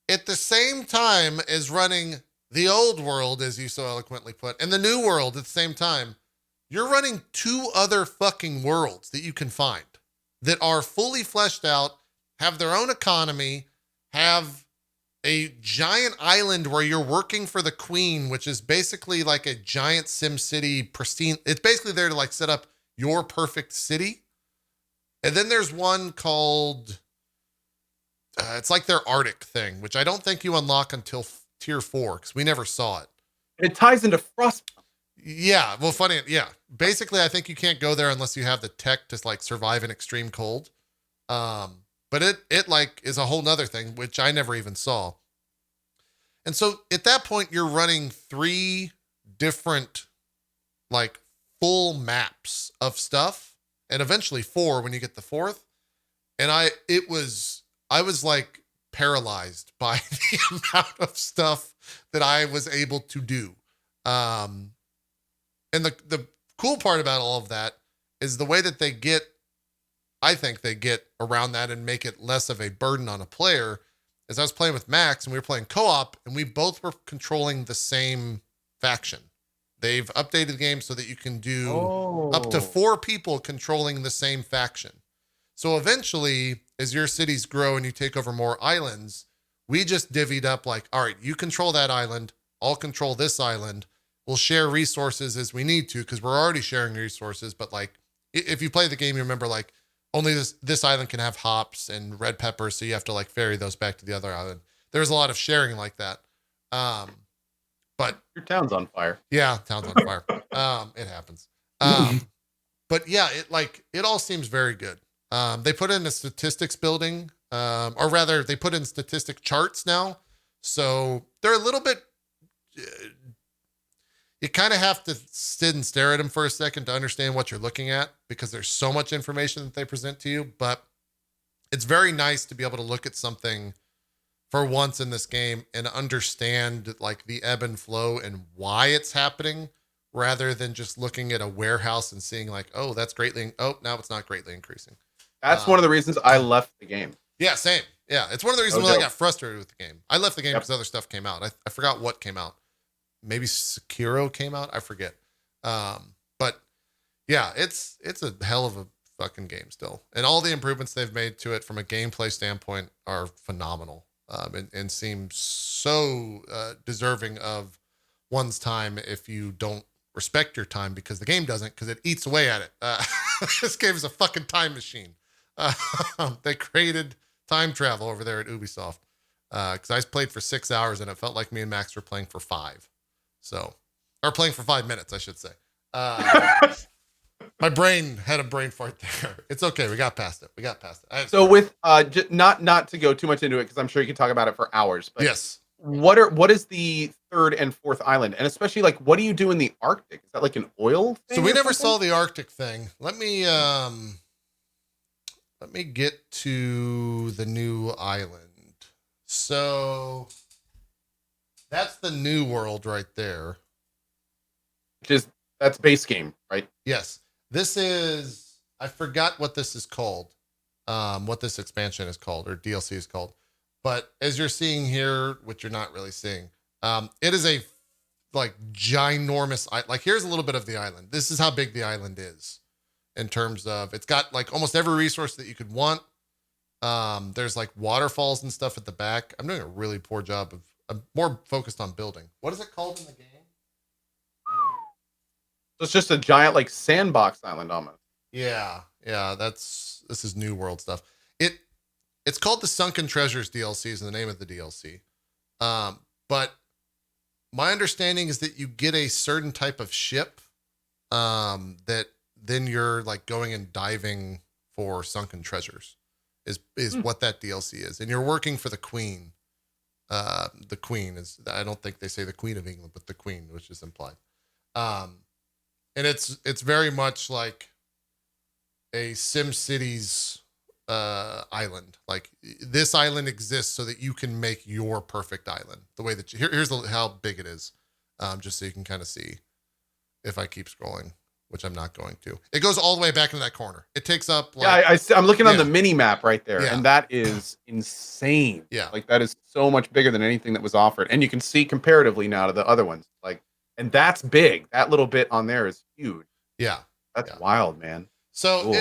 at the same time as running the old world, as you so eloquently put, and the new world at the same time, you're running two other fucking worlds that you can find that are fully fleshed out, have their own economy, have a giant island where you're working for the queen, which is basically like a giant SimCity pristine. It's basically there to like set up your perfect city. And then there's one called, it's like their Arctic thing, which I don't think you unlock until tier 4 because we never saw it. It ties into Frostpunk. Yeah, well, funny. Yeah, basically, I think you can't go there unless you have the tech to like survive an extreme cold. But it like is a whole nother thing, which I never even saw. And so at that point, you're running 3 different like full maps of stuff, and eventually 4 when you get the 4th. And I was like paralyzed by the amount of stuff that I was able to do. And the cool part about all of that is the way that I think they get around that and make it less of a burden on a player. As I was playing with Max and we were playing co-op and we both were controlling the same faction. They've updated the game so that you can do up to 4 people controlling the same faction. So eventually, as your cities grow and you take over more islands, we just divvied up like, all right, you control that island. I'll control this island. We'll share resources as we need to because we're already sharing resources. But like, if you play the game, you remember like only this island can have hops and red peppers. So you have to like ferry those back to the other island. There's a lot of sharing like that. But your town's on fire. Yeah, town's on fire. It happens. But yeah, it all seems very good. They put in a statistics building, or rather they put in statistic charts now. So they're a little bit, you kind of have to sit and stare at them for a second to understand what you're looking at because there's so much information that they present to you. But it's very nice to be able to look at something for once in this game and understand like the ebb and flow and why it's happening rather than just looking at a warehouse and seeing like, oh, that's greatly, oh, now it's not greatly increasing. That's one of the reasons I left the game. Yeah, same. Yeah, it's one of the reasons why I got frustrated with the game. I left the game because other stuff came out. I forgot what came out. Maybe Sekiro came out. I forget. But yeah, it's a hell of a fucking game still. And all the improvements they've made to it from a gameplay standpoint are phenomenal. And seem so deserving of one's time if you don't respect your time because the game doesn't because it eats away at it. This game is a fucking time machine. They created time travel over there at Ubisoft because I played for 6 hours and it felt like me and Max were playing for 5. Or playing for 5 minutes, I should say. My brain had a brain fart there. It's okay. We got past it. So with not to go too much into it because I'm sure you can talk about it for hours. But yes. What is the 3rd and 4th island, and especially like what do you do in the Arctic? Is that like an oil thing? So we never saw the Arctic thing. Let me get to the new island. So that's the new world right there. That's base game, right? Yes. This is, I forgot what this is called, what this expansion is called or DLC is called. But as you're seeing here, which you're not really seeing, it is a like ginormous, like here's a little bit of the island. This is how big the island is in terms of, it's got like almost every resource that you could want. There's like waterfalls and stuff at the back. I'm doing a really poor job of, I'm more focused on building. What is it called in the game? So it's just a giant like sandbox island almost. Yeah. This is New World stuff. It's called the Sunken Treasures DLC is the name of the DLC. But my understanding is that you get a certain type of ship that then you're like going and diving for sunken treasures is what that DLC is. And you're working for the Queen. The Queen is, I don't think they say the Queen of England, but the Queen, which is implied. And it's very much like a SimCity's island. Like this island exists so that you can make your perfect island. The way that here's how big it is, just so you can kind of see if I keep scrolling, which I'm not going to. It goes all the way back into that corner. It takes up like, I'm looking on the mini map right there, and that is insane. Yeah, like that is so much bigger than anything that was offered, and you can see comparatively now to the other ones. Like, and that's big. That little bit on there is huge. Yeah, that's wild, man. So cool.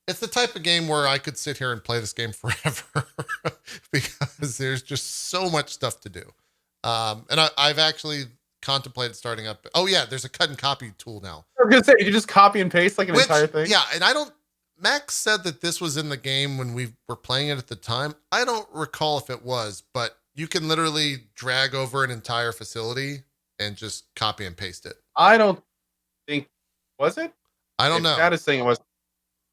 It's the type of game where I could sit here and play this game forever because there's just so much stuff to do. And I've actually contemplated starting up. Oh yeah, there's a cut and copy tool now. I was gonna say you can just copy and paste like an entire thing. Yeah, and Max said that this was in the game when we were playing it at the time. I don't recall if it was, but you can literally drag over an entire facility and just copy and paste it. I don't think was it. I don't know. That is saying it was.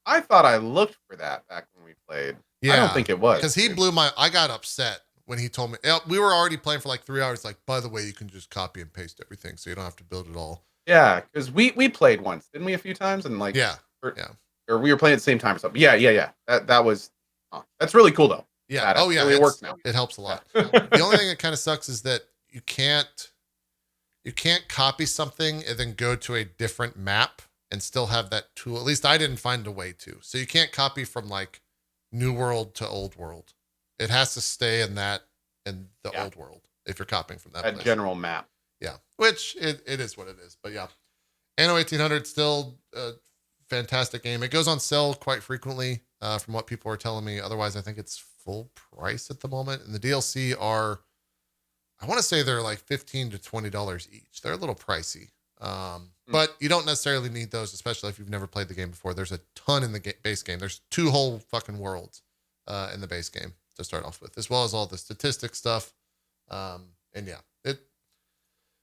I thought I looked for that back when we played. Yeah, I don't think it was because he blew my. I got upset when he told me. We were already playing for like 3 hours. Like, by the way, you can just copy and paste everything, so you don't have to build it all. Yeah, because we played once, didn't we? A few times, and like or we were playing at the same time or something. Yeah. That was. That's really cool though. Yeah. Oh yeah, it works now. It helps a lot. The only thing that kind of sucks is that you can't copy something and then go to a different map and still have that tool. At least I didn't find a way to. So you can't copy from like New World to Old World. It has to stay in the Old World if you're copying from that place. General map. Yeah, which it is what it is. But yeah, Anno 1800 still a fantastic game. It goes on sale quite frequently from what people are telling me. Otherwise, I think it's full price at the moment. And the DLC are, I want to say they're like $15 to $20 each. They're a little pricey. But you don't necessarily need those, especially if you've never played the game before. There's a ton in the base game. There's 2 whole fucking worlds in the base game to start off with, as well as all the statistics stuff. And yeah,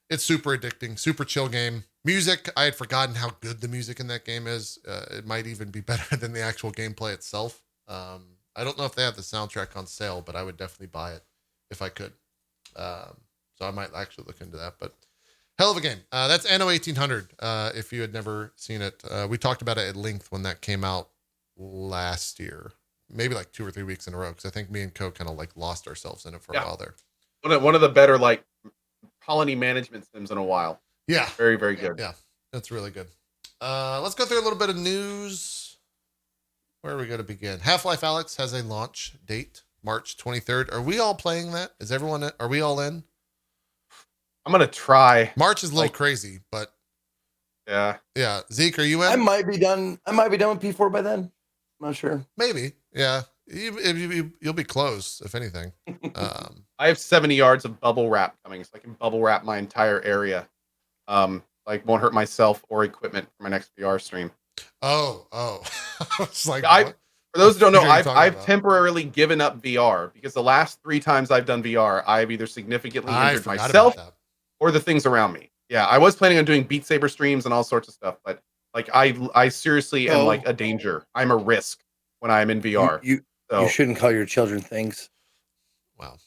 it's super addicting, super chill game. Music, I had forgotten how good the music in that game is. It might even be better than the actual gameplay itself. I don't know if they have the soundtrack on sale, but I would definitely buy it if I could. So I might actually look into that, but hell of a game. That's Anno 1800. If you had never seen it, we talked about it at length when that came out last year, maybe like 2 or 3 weeks in a row. Cause I think me and Cohh kind of like lost ourselves in it for a while there. One of the better like colony management sims in a while. Yeah. Very, very good. Yeah. That's really good. Let's go through a little bit of news. Where are we going to begin? Half-Life Alyx has a launch date, March 23rd. Are we all playing that? Are we all in? I'm going to try. March is a little crazy, but yeah. Zeke, are you in? I might be done with P4 by then. I'm not sure. Maybe. Yeah. You'll be close, if anything. I have 70 yards of bubble wrap coming, so I can bubble wrap my entire area. Like won't hurt myself or equipment for my next VR stream. Oh. I was like, for those who don't know, I've about? temporarily given up VR because the last 3 times I've done VR, I've either significantly injured myself or the things around me. Yeah, I was planning on doing Beat Saber streams and all sorts of stuff, but like I seriously am like a danger. I'm a risk when I'm in VR. You shouldn't call your children things. Wow.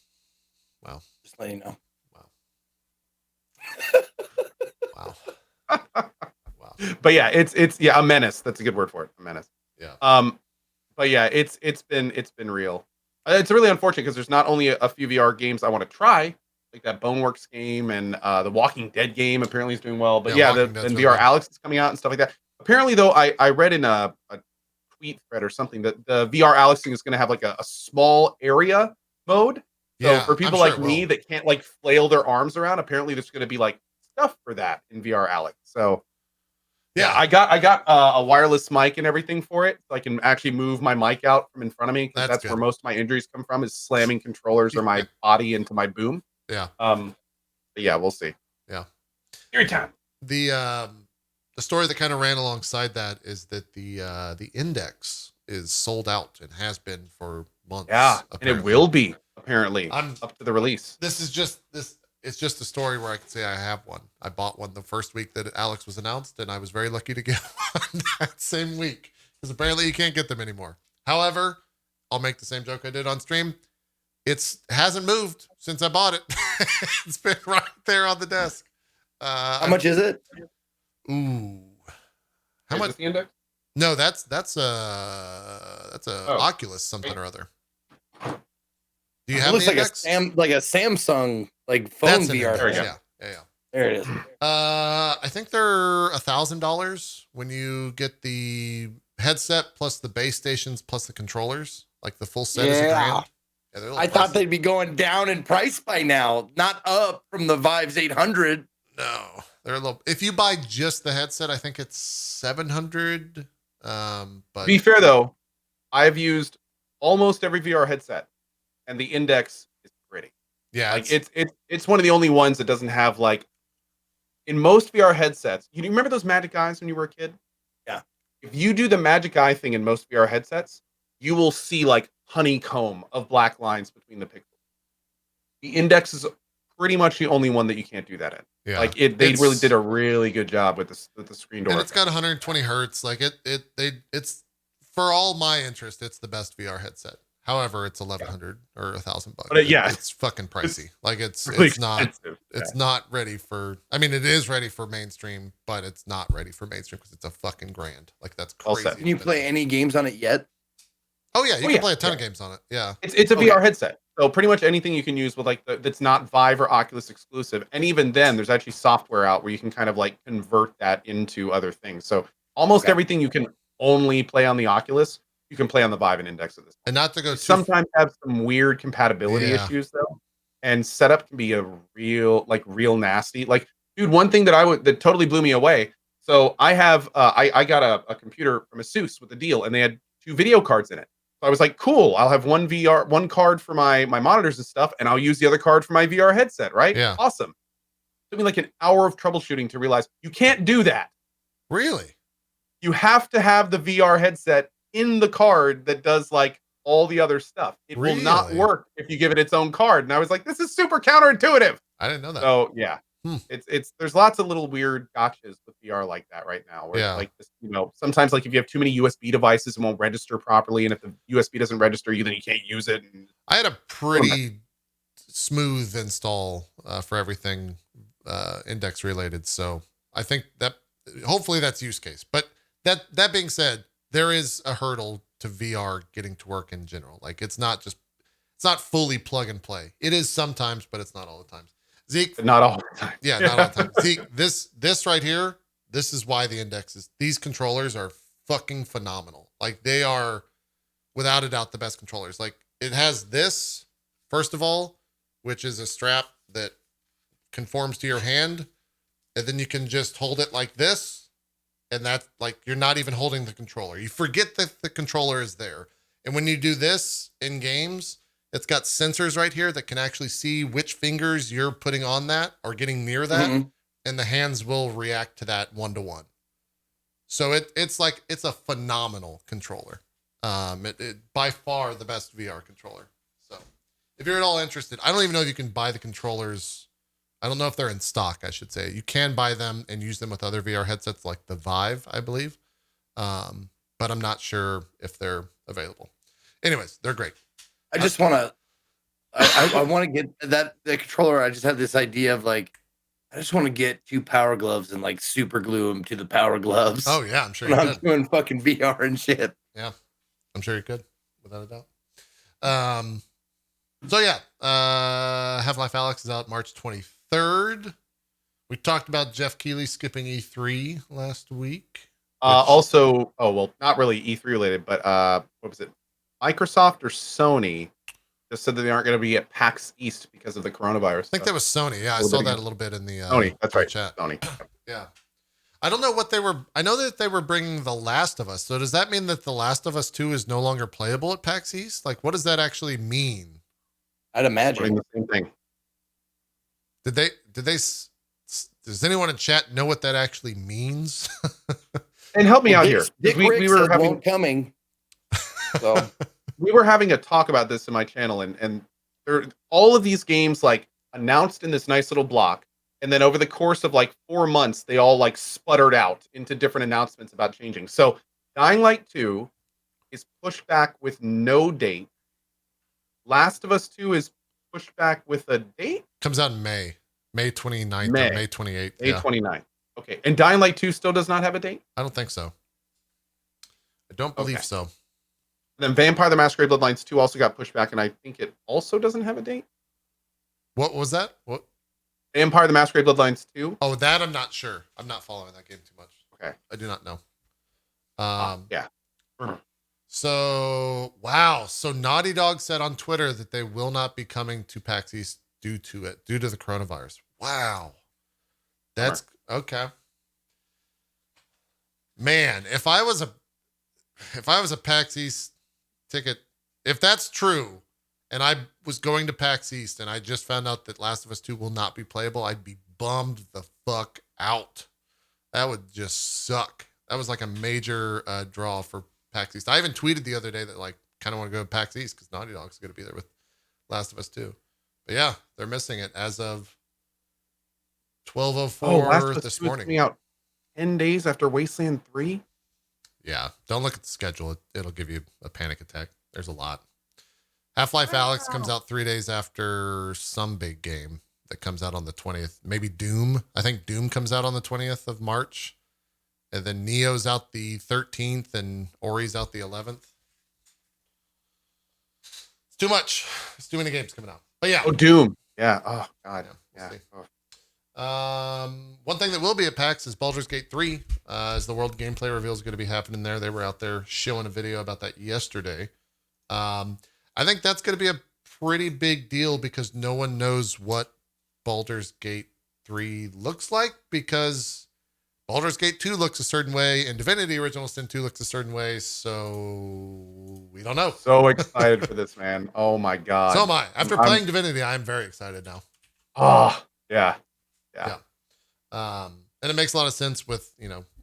Just letting you know. Wow. But yeah, it's a menace. That's a good word for it. A menace. Yeah. But yeah, it's been real. It's really unfortunate because there's not only a few VR games I want to try, like that Boneworks game and the Walking Dead game apparently is doing well. But yeah, and VR Alyx is coming out and stuff like that. Apparently, though, I read in a tweet thread or something that the VR Alyx thing is going to have like a small area mode. So for people like me that can't like flail their arms around, apparently there's going to be like stuff for that in VR Alyx. So yeah, I got a wireless mic and everything for it, so I can actually move my mic out from in front of me. That's where most of my injuries come from, is slamming controllers or my body into my boom. Yeah. But yeah, we'll see. Yeah. Every time. The story that kind of ran alongside that is that the index is sold out and has been for months. Yeah, apparently. and it will be apparently up to the release. It's just a story where I can say I have one. I bought one the first week that Alyx was announced, and I was very lucky to get one that same week, because apparently you can't get them anymore. However, I'll make the same joke I did on stream. It hasn't moved since I bought it. It's been right there on the desk. How much is it? Ooh. How much? The index? No, that's Oculus something or other. Do you have looks the like index? like a Samsung like phone VR. Yeah. There it is. I think they're $1,000 when you get the headset plus the base stations plus the controllers. Like the full set is $1,000. Yeah, I thought they'd be going down in price by now, not up from the Vive's 800. No, they're a little. If you buy just the headset, I think it's $700. But to be fair though, I've used almost every VR headset, and the index is pretty. Yeah, like it's one of the only ones that doesn't have like. In most VR headsets, you remember those magic eyes when you were a kid? Yeah. If you do the magic eye thing in most VR headsets, you will see like honeycomb of black lines between the pixels. The index is pretty much the only one that you can't do that in. Yeah. Like they really did a really good job with the screen door. And it's got 120 hertz. Like it's for all my interest, it's the best VR headset. However, it's $1,100 or $1,000 bucks. But yeah, it's fucking pricey. Like it's really not expensive. it's not ready for. I mean, it is ready for mainstream, but it's not ready for mainstream because it's a fucking grand. Like that's crazy. Can you play any games on it yet? Oh yeah, you can play a ton of games on it. Yeah, it's a VR headset, so pretty much anything you can use with like that's not Vive or Oculus exclusive. And even then, there's actually software out where you can kind of like convert that into other things. So almost everything you can only play on the Oculus, you can play on the Vive and Index of this. And not to go sometimes have some weird compatibility issues though, and setup can be a real nasty. Like, dude, one thing that totally blew me away. So I have I got a computer from Asus with a deal, and they had 2 video cards in it. So I was like, cool, I'll have one card for my monitors and stuff, and I'll use the other card for my VR headset, right? Yeah. Awesome. It took me like an hour of troubleshooting to realize you can't do that. Really? You have to have the VR headset in the card that does like all the other stuff. It will not work if you give it its own card. And I was like, this is super counterintuitive. I didn't know that. So yeah. It's there's lots of little weird gotchas with VR like that right now. Where like this, sometimes like if you have too many USB devices, it won't register properly, and if the USB doesn't register you, then you can't use it. And I had a pretty smooth install for everything Index related, so I think that hopefully that's use case. But that being said, there is a hurdle to VR getting to work in general. Like it's not fully plug and play. It is sometimes, but it's not all the time. Zeke, not all the time. Yeah, not all the time. Zeke, this right here, this is why the these controllers are fucking phenomenal. Like they are without a doubt the best controllers. Like it has this, first of all, which is a strap that conforms to your hand, and then you can just hold it like this, and that's like you're not even holding the controller. You forget that the controller is there. And when you do this in games, it's got sensors right here that can actually see which fingers you're putting on that or getting near that, and the hands will react to that 1-to-1. So it's a phenomenal controller. It by far the best VR controller. So if you're at all interested, I don't even know if you can buy the controllers. I don't know if they're in stock, I should say. You can buy them and use them with other VR headsets like the Vive, I believe. But I'm not sure if they're available. Anyways, they're great. I just want to, I want to get the controller. I just have this idea of like, I just want to get 2 power gloves and like super glue them to the power gloves. Oh yeah, I'm sure when you I'm could. doing fucking VR and shit. Yeah, I'm sure you could, without a doubt. So yeah, Half-Life Alyx is out March 23rd. We talked about Jeff Keighley skipping E3 last week. Also, not really E3 related, but what was it? Microsoft or Sony just said that they aren't going to be at PAX East because of the coronavirus. I think that was Sony. Yeah, I saw that a little bit in the Sony. That's right. Chat. Sony. Yeah. I don't know what they were. I know that they were bringing The Last of Us. So does that mean that The Last of Us 2 is no longer playable at PAX East? Like, what does that actually mean? I'd imagine the same thing. Did they? Does anyone in chat know what that actually means? And help me out here. We were having coming. So we were having a talk about this in my channel, and all of these games like announced in this nice little block, and then over the course of like 4 months, they all like sputtered out into different announcements about changing. So Dying Light 2 is pushed back with no date. Last of Us 2 is pushed back with a date. Comes out in May 29th or May 28th. May 29th. Okay. And Dying Light 2 still does not have a date? I don't think so. I don't believe so. Then Vampire the Masquerade Bloodlines 2 also got pushed back, and I think it also doesn't have a date. What was that? What? Vampire the Masquerade Bloodlines 2? Oh, that I'm not sure. I'm not following that game too much. Okay. I do not know. Yeah. So, wow. So Naughty Dog said on Twitter that they will not be coming to PAX East due to the coronavirus. Wow. That's okay. Man, if I was a PAX East ticket, if that's true, and I was going to PAX East and I just found out that Last of Us 2 will not be playable, I'd be bummed the fuck out. That would just suck. That was like a major draw for PAX East. I even tweeted the other day that like kind of want to go to PAX East because Naughty Dog's going to be there with Last of Us 2. But yeah, they're missing it as of Oh, 12:04 this coming morning. out 10 days after Wasteland 3. Yeah, don't look at the schedule. It'll give you a panic attack. There's a lot. Half-Life Alyx comes out 3 days after some big game that comes out on the 20th. Maybe Doom. I think Doom comes out on the 20th of March. And then Neo's out the 13th and Ori's out the 11th. It's too much. It's too many games coming out. But yeah. Oh, Doom. Yeah. Oh, God. We'll Yeah. see. Oh. One thing that will be at PAX is Baldur's Gate 3, as the world gameplay reveal is going to be happening there. They were out there showing a video about that yesterday. I think that's going to be a pretty big deal because no one knows what Baldur's Gate 3 looks like, because Baldur's Gate 2 looks a certain way and Divinity Original Sin 2 looks a certain way. So we don't know. So excited for this, man. Oh my God. So am I. After playing Divinity, I'm very excited now. Oh, yeah. And it makes a lot of sense with,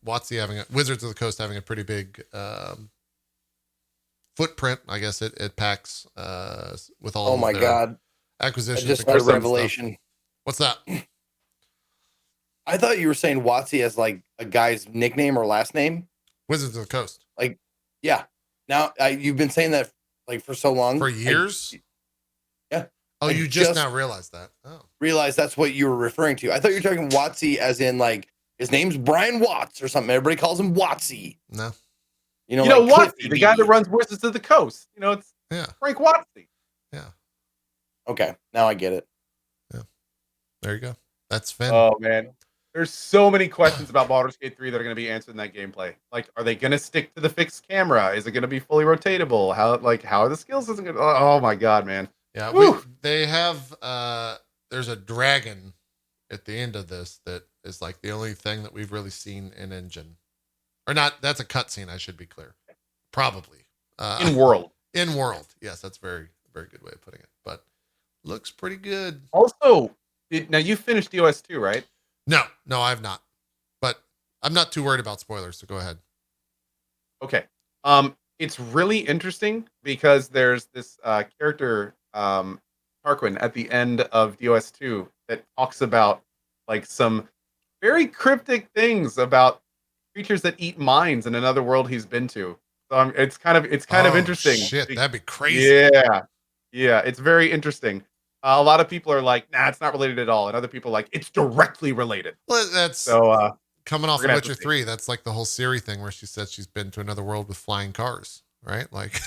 WotC having Wizards of the Coast having a pretty big footprint, I guess, at PAX with all Oh my their God. I acquisitions. just and had a custom revelation. stuff. What's that? I thought you were saying WotC as like a guy's nickname or last name. Wizards of the Coast. Yeah. Now you've been saying that like for so long. For years? Yeah. Oh, I you just now realized that. Oh. Realized that's what you were referring to. I thought you were talking WotC as in like his name's Brian Watts or something. Everybody calls him WotC. No. Like Watson, the guy that runs Wizards of the Coast. It's Frank Watson. Yeah. Okay. Now I get it. Yeah. There you go. That's Finn. Oh, man. There's so many questions about Baldur's Gate 3 that are going to be answered in that gameplay. Like, are they going to stick to the fixed camera? Is it going to be fully rotatable? How are the skills? Oh my God, man. Yeah. They have, there's a dragon at the end of this that is like the only thing that we've really seen in engine. Or not, that's a cutscene, I should be clear. Probably. In world. In world. Yes, that's very, very good way of putting it. But looks pretty good. Also, now you finished DOS 2, right? No, I've not. But I'm not too worried about spoilers, so go ahead. Okay. It's really interesting because there's this character, Tarquin, at the end of DOS 2 that talks about like some very cryptic things about creatures that eat mines in another world he's been to. So it's kind of interesting. Shit, that'd be crazy. Yeah, it's very interesting. A lot of people are like, nah, it's not related at all, and other people are like, it's directly related. Well, that's so coming off of Witcher 3. That's like the whole Ciri thing where she said she's been to another world with flying cars, right? Like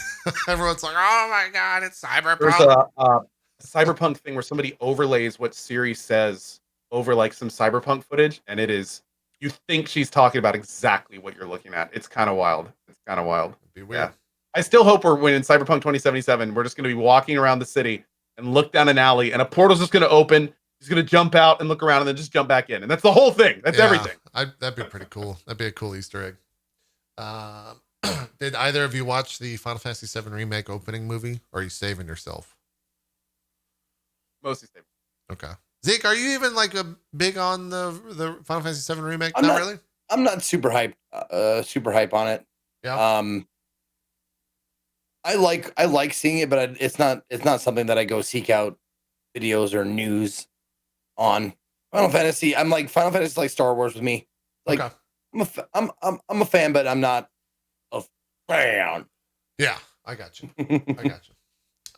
everyone's like, oh my God, it's cyberpunk. There's a cyberpunk thing where somebody overlays what Ciri says over like some cyberpunk footage, and it is, you think she's talking about exactly what you're looking at. It's kind of wild. It'd be weird. Yeah. I still hope when in Cyberpunk 2077, we're just going to be walking around the city and look down an alley and a portal's just going to open. He's going to jump out and look around and then just jump back in. And that's the whole thing. That's everything. That'd be pretty cool. That'd be a cool Easter egg. Did either of you watch the Final Fantasy VII Remake opening movie, or are you saving yourself? Mostly saving. Okay. Zeke, are you even like big on the Final Fantasy VII Remake? Not really? I'm not super hype on it. Yeah. I like seeing it, but it's not something that I go seek out videos or news on. Final Fantasy, I'm like Final Fantasy is like Star Wars with me. Like okay. I'm a fan, but I'm not a fan. Yeah, I got you.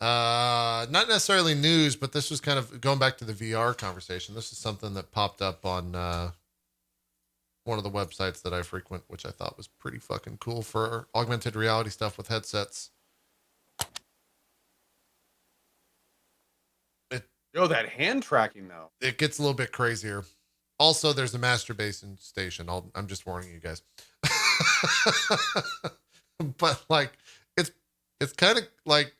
Not necessarily news, but this was kind of going back to the VR conversation. This is something that popped up on one of the websites that I frequent, which I thought was pretty fucking cool for augmented reality stuff with headsets. That hand tracking though. It gets a little bit crazier. Also, there's a masturbation station. I'm just warning you guys. But like, it's kind of like,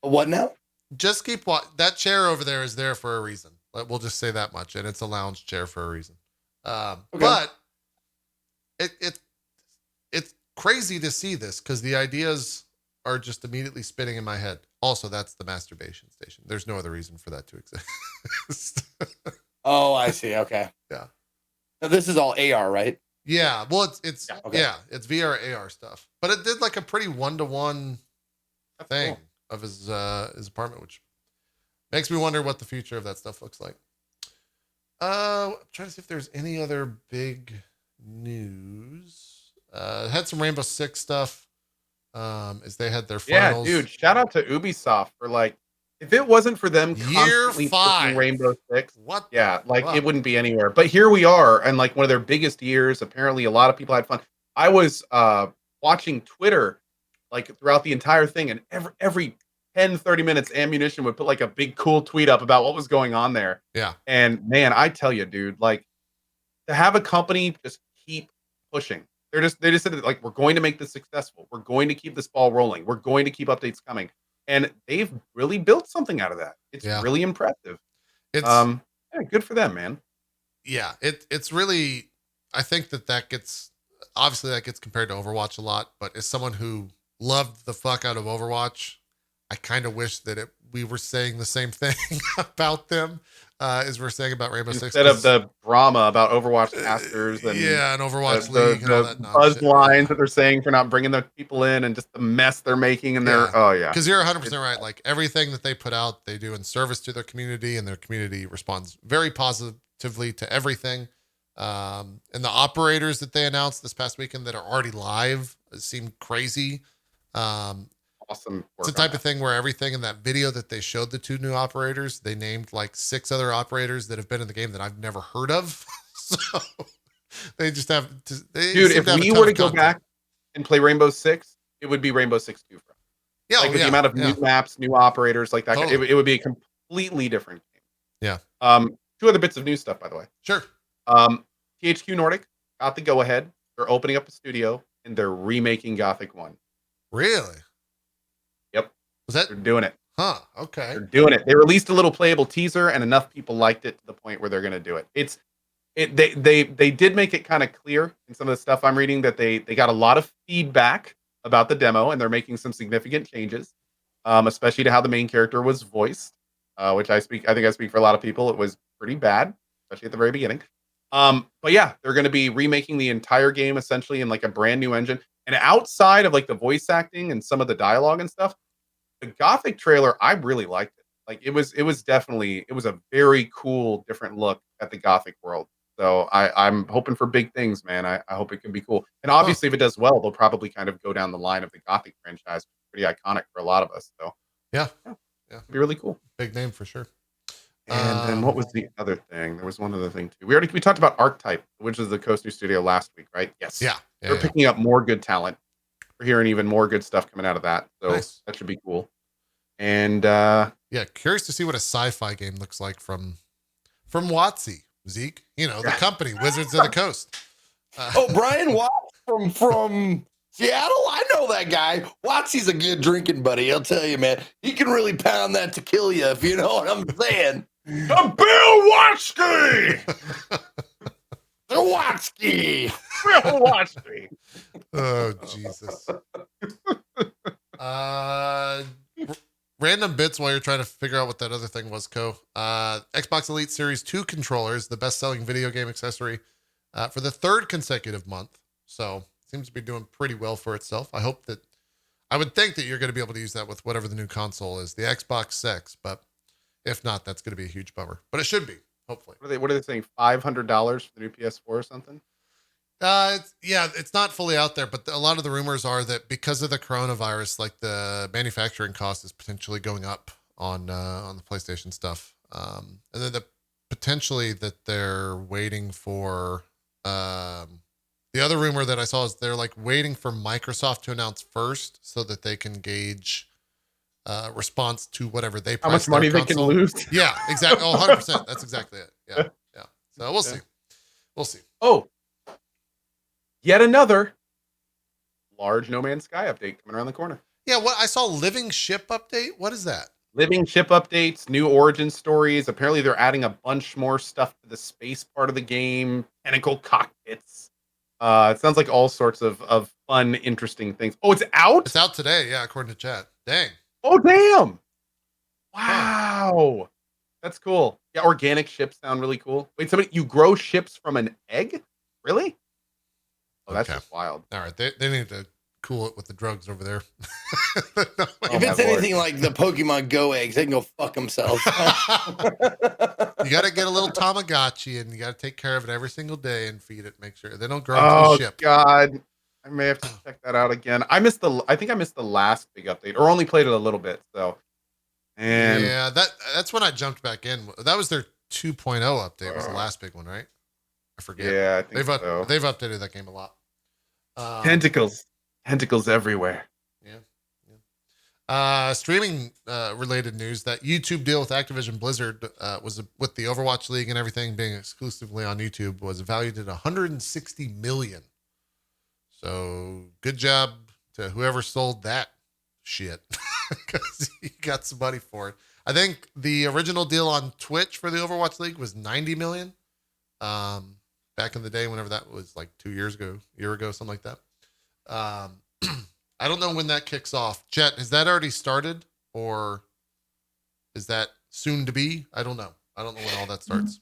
what now? Just keep that chair over there is there for a reason. We'll just say that much, and it's a lounge chair for a reason. Okay. But it's crazy to see this because the ideas are just immediately spinning in my head. Also, that's the masturbation station. There's no other reason for that to exist. Oh, I see. Okay. Yeah. Now this is all AR, right? Yeah. Well, it's okay. It's VR AR stuff. But it did like a pretty 1-to-1 thing of his apartment, which Makes me wonder what the future of that stuff looks like. I'm trying to see if there's any other big news. Had some Rainbow Six stuff. As they had their finals. Yeah, dude. Shout out to Ubisoft for like, if it wasn't for them Year constantly 5. pushing Rainbow Six, What? yeah, like it wouldn't be anywhere. But here we are, and like one of their biggest years. Apparently, a lot of people had fun. I was watching Twitter like throughout the entire thing, and every 10, 30 minutes, Ammunition would put like a big cool tweet up about what was going on there. Yeah. And man, I tell you, dude, like to have a company just keep pushing. They just said like, we're going to make this successful. We're going to keep this ball rolling. We're going to keep updates coming. And they've really built something out of that. It's really impressive. It's yeah, good for them, man. Yeah, it's really, I think that gets, obviously that gets compared to Overwatch a lot, but as someone who loved the fuck out of Overwatch, I kind of wish that we were saying the same thing about them as we're saying about Rainbow Six. Instead of the drama about Overwatch casters and and Overwatch League and all that buzz lines that they're saying for not bringing the people in and just the mess they're making in their because you're 100% right. Like everything that they put out, they do in service to their community, and their community responds very positively to everything. And the operators that they announced this past weekend that are already live seem crazy. Awesome. It's the type of thing where everything in that video that they showed the 2 new operators, they named like 6 other operators that have been in the game that I've never heard of. So they just have to, dude, if we were to go back and play Rainbow Six, it would be Rainbow Six 2 for us. Yeah. Like with the amount of new maps, new operators like that, Totally. it would be a completely different game. Yeah. 2 other bits of new stuff, by the way. Sure. THQ Nordic got the go ahead. They're opening up a studio and they're remaking Gothic 1. Really? Yep. Was that? They're doing it. Huh. Okay. They're doing it. They released a little playable teaser, and enough people liked it to the point where they're going to do it. They did make it kind of clear in some of the stuff I'm reading that they got a lot of feedback about the demo, and they're making some significant changes, especially to how the main character was voiced, which I think I speak for a lot of people. It was pretty bad, especially at the very beginning. But yeah, they're going to be remaking the entire game essentially in like a brand new engine. And outside of like the voice acting and some of the dialogue and stuff, the Gothic trailer, I really liked it. Like it was a very cool, different look at the Gothic world. So I'm hoping for big things, man. I hope it can be cool. And obviously, if it does well, they'll probably kind of go down the line of the Gothic franchise, pretty iconic for a lot of us. So yeah, it'd be really cool. Big name for sure. And then what was the other thing? There was one other thing too. We talked about Archetype, which is the Cohh new studio last week, right? Yes. Yeah. They're picking up more good talent. We're hearing even more good stuff coming out of that. So that should be cool. And curious to see what a sci-fi game looks like from WotC, Zeke. You know, the company, Wizards of the Coast. Brian Watts from Seattle? I know that guy. WotC's a good drinking buddy, I'll tell you, man. He can really pound that tequila, if you know what I'm saying. The Bill Watsky! The Watsky! Bill Watsky! Oh, Jesus. Random bits while you're trying to figure out what that other thing was, Cohh. Xbox Elite Series 2 controllers, the best-selling video game accessory for the 3rd consecutive month. So seems to be doing pretty well for itself. I would think that you're going to be able to use that with whatever the new console is, the Xbox X, but if not, that's going to be a huge bummer. But it should be, hopefully. What are they saying? $500 for the new PS4 or something? It's not fully out there, but a lot of the rumors are that because of the coronavirus, like the manufacturing cost is potentially going up on the PlayStation stuff. And then potentially that they're waiting for, the other rumor that I saw is they're like waiting for Microsoft to announce first so that they can gauge response to whatever they price. How much money they can lose. Yeah, exactly. 100%. That's exactly it. Yeah. So we'll see. We'll see. Oh, yet another large No Man's Sky update coming around the corner. Yeah, what I saw, Living Ship update. What is that? Living Ship updates, new origin stories. Apparently, they're adding a bunch more stuff to the space part of the game. Tentacle cockpits. It sounds like all sorts of fun, interesting things. Oh, it's out? It's out today. Yeah, according to chat. Dang. Oh, damn. Wow. That's cool. Yeah, organic ships sound really cool. Wait, you grow ships from an egg? Really? Oh, that's just wild. All right. They need to cool it with the drugs over there. If my it's lord. anything like the Pokemon Go eggs, they can go fuck themselves. You got to get a little Tamagotchi and you got to take care of it every single day and feed it. Make sure they don't grow into a Oh ship. God, I may have to check that out again. I think I missed the last big update, or only played it a little bit. So, and Yeah, that's when I jumped back in. That was their 2.0 update. Was the last big one, right? I forget. yeah, I think They've so. they've updated that game a lot. Tentacles everywhere. Streaming related news, that YouTube deal with Activision Blizzard was with the Overwatch League and everything being exclusively on YouTube was valued at 160 million. So good job to whoever sold that shit, because you got some money for it. I think the original deal on Twitch for the Overwatch League was 90 million. Back in the day, whenever that was, like 2 years ago, year ago, something like that. I don't know when that kicks off. Chet, has that already started, or is that soon to be? I don't know. I don't know when all that starts.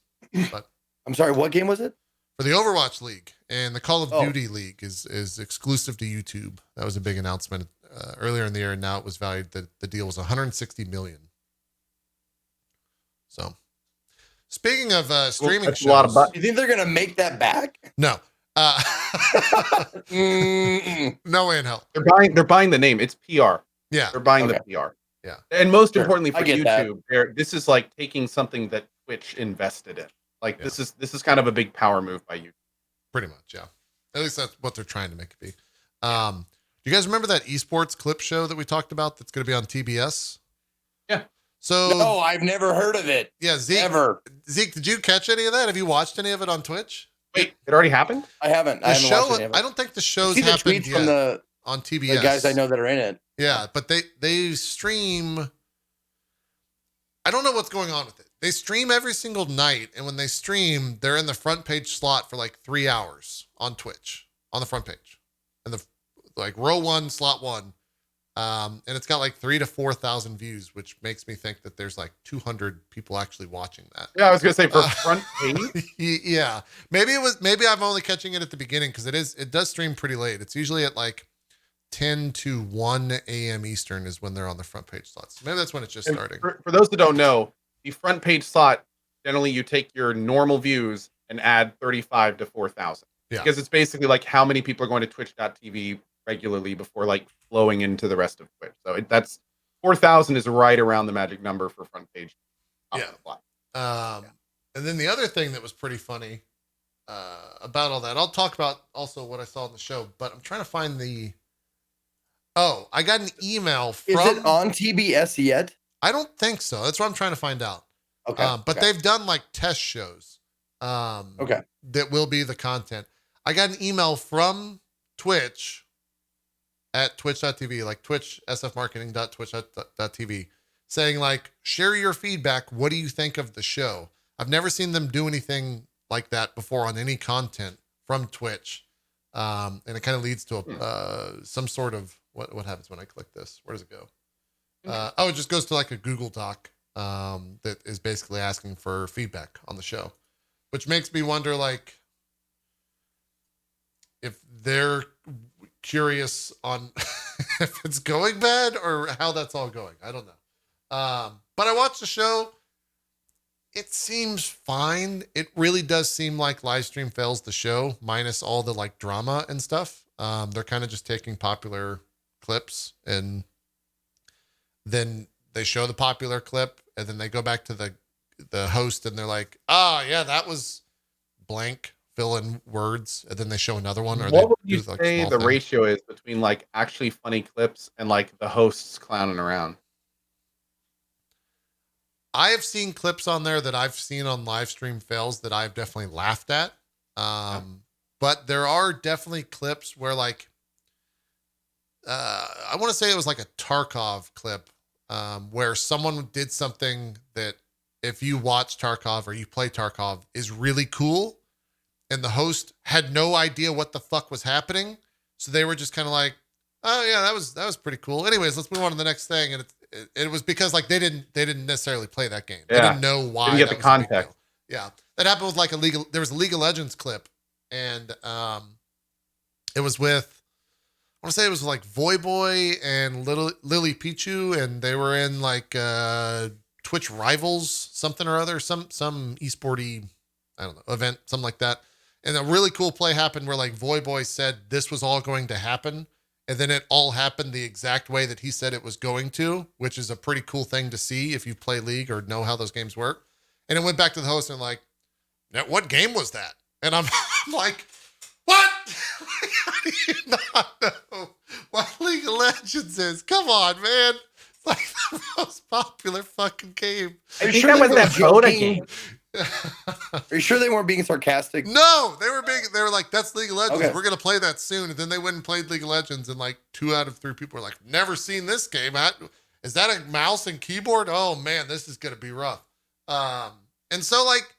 But I'm sorry, what game was it? for the Overwatch League and the Call of Oh. Duty League is exclusive to YouTube. That was a big announcement earlier in the year, and now it was valued that the deal was 160 million. So, speaking of streaming that's shows, a lot of bucks. You think they're gonna make that back? no, Mm-mm. no way in hell. They're buying the name. It's PR. Yeah, They're buying Okay. the PR. Yeah. And most Sure. importantly I for get that. YouTube, this is like taking something that Twitch invested in. Like Yeah. this is kind of a big power move by YouTube. pretty much. Yeah, at least that's what they're trying to make it be. Do you guys remember that esports clip show that we talked about that's going to be on TBS? Yeah. So No, I've never heard of it. yeah, Zeke, Ever. did you catch any of that? Have you watched any of it on Twitch? Wait, it already happened? I haven't. The I haven't watched show, any of it. I don't think the I show's see the happened tweets yet from the on TBS. guys I know that are in it. Yeah, but they stream. I don't know what's going on with it. They stream every single night, and when they stream, they're in the front page slot for like 3 hours on Twitch, on the front page, and the like row 1, slot 1, and it's got like 3,000 to 4,000 views, which makes me think that there's like 200 people actually watching that. Yeah, I was gonna say for front page. Yeah, maybe I'm only catching it at the beginning because it does stream pretty late. It's usually at like 10 to 1 a.m. Eastern is when they're on the front page slots. Maybe that's when it's just And starting. for those that don't know, the front page slot, generally you take your normal views and add 35 to 4,000. Yeah. Because it's basically like how many people are going to twitch.tv regularly before like flowing into the rest of Twitch. So that's 4,000 is right around the magic number for front page. Yeah. And then the other thing that was pretty funny about all that, I'll talk about also what I saw in the show, but I'm trying to find I got an email from. Is it on TBS yet? I don't think so. That's what I'm trying to find out. Okay. But okay. they've done like test shows. Okay. That will be the content. I got an email from Twitch at twitch.tv, like Twitch, sfmarketing.twitch.tv, saying like, share your feedback. What do you think of the show? I've never seen them do anything like that before on any content from Twitch. And it kind of leads to some sort of, what happens when I click this? Where does it go? It just goes to like a Google Doc that is basically asking for feedback on the show, which makes me wonder, like, if they're curious on if it's going bad or how that's all going. I don't know. But I watched the show. It seems fine. It really does seem like Livestream fails the show, minus all the like drama and stuff. They're kind of just taking popular clips and then they show the popular clip and then they go back to the host and they're like, yeah, that was blank, fill in words, and then they show another one. Or What would they you do, like, say small the thing. ratio is between like actually funny clips and like the hosts clowning around? I have seen clips on there that I've seen on live stream fails that I've definitely laughed at. But there are definitely clips where like, I want to say it was like a Tarkov clip, where someone did something that if you watch Tarkov or you play Tarkov is really cool. And the host had no idea what the fuck was happening. So they were just kind of like, oh yeah, that was pretty cool. Anyways, let's move on to the next thing. And it was because like they didn't necessarily play that game. They Yeah. didn't know why. Didn't get that the was a big context. deal. Yeah. That happened with like there was a League of Legends clip and it was with, want to say it was like Voyboy and Lily Pichu, and they were in like Twitch Rivals, something or other, some esporty, I don't know, event, something like that. And a really cool play happened where like Voyboy said this was all going to happen. And then it all happened the exact way that he said it was going to, which is a pretty cool thing to see if you play League or know how those games work. And it went back to the host and like, now, what game was that? And I'm like, what? How do you not know what League of Legends is? Come on, man. It's like the most popular fucking game. I think that was that Dota game. Are you sure they weren't being sarcastic? No, they were like, that's League of Legends. Okay. We're going to play that soon. And then they went and played League of Legends, and like 2 out of 3 people were like, never seen this game. Is that a mouse and keyboard? Oh man, this is going to be rough. And so like,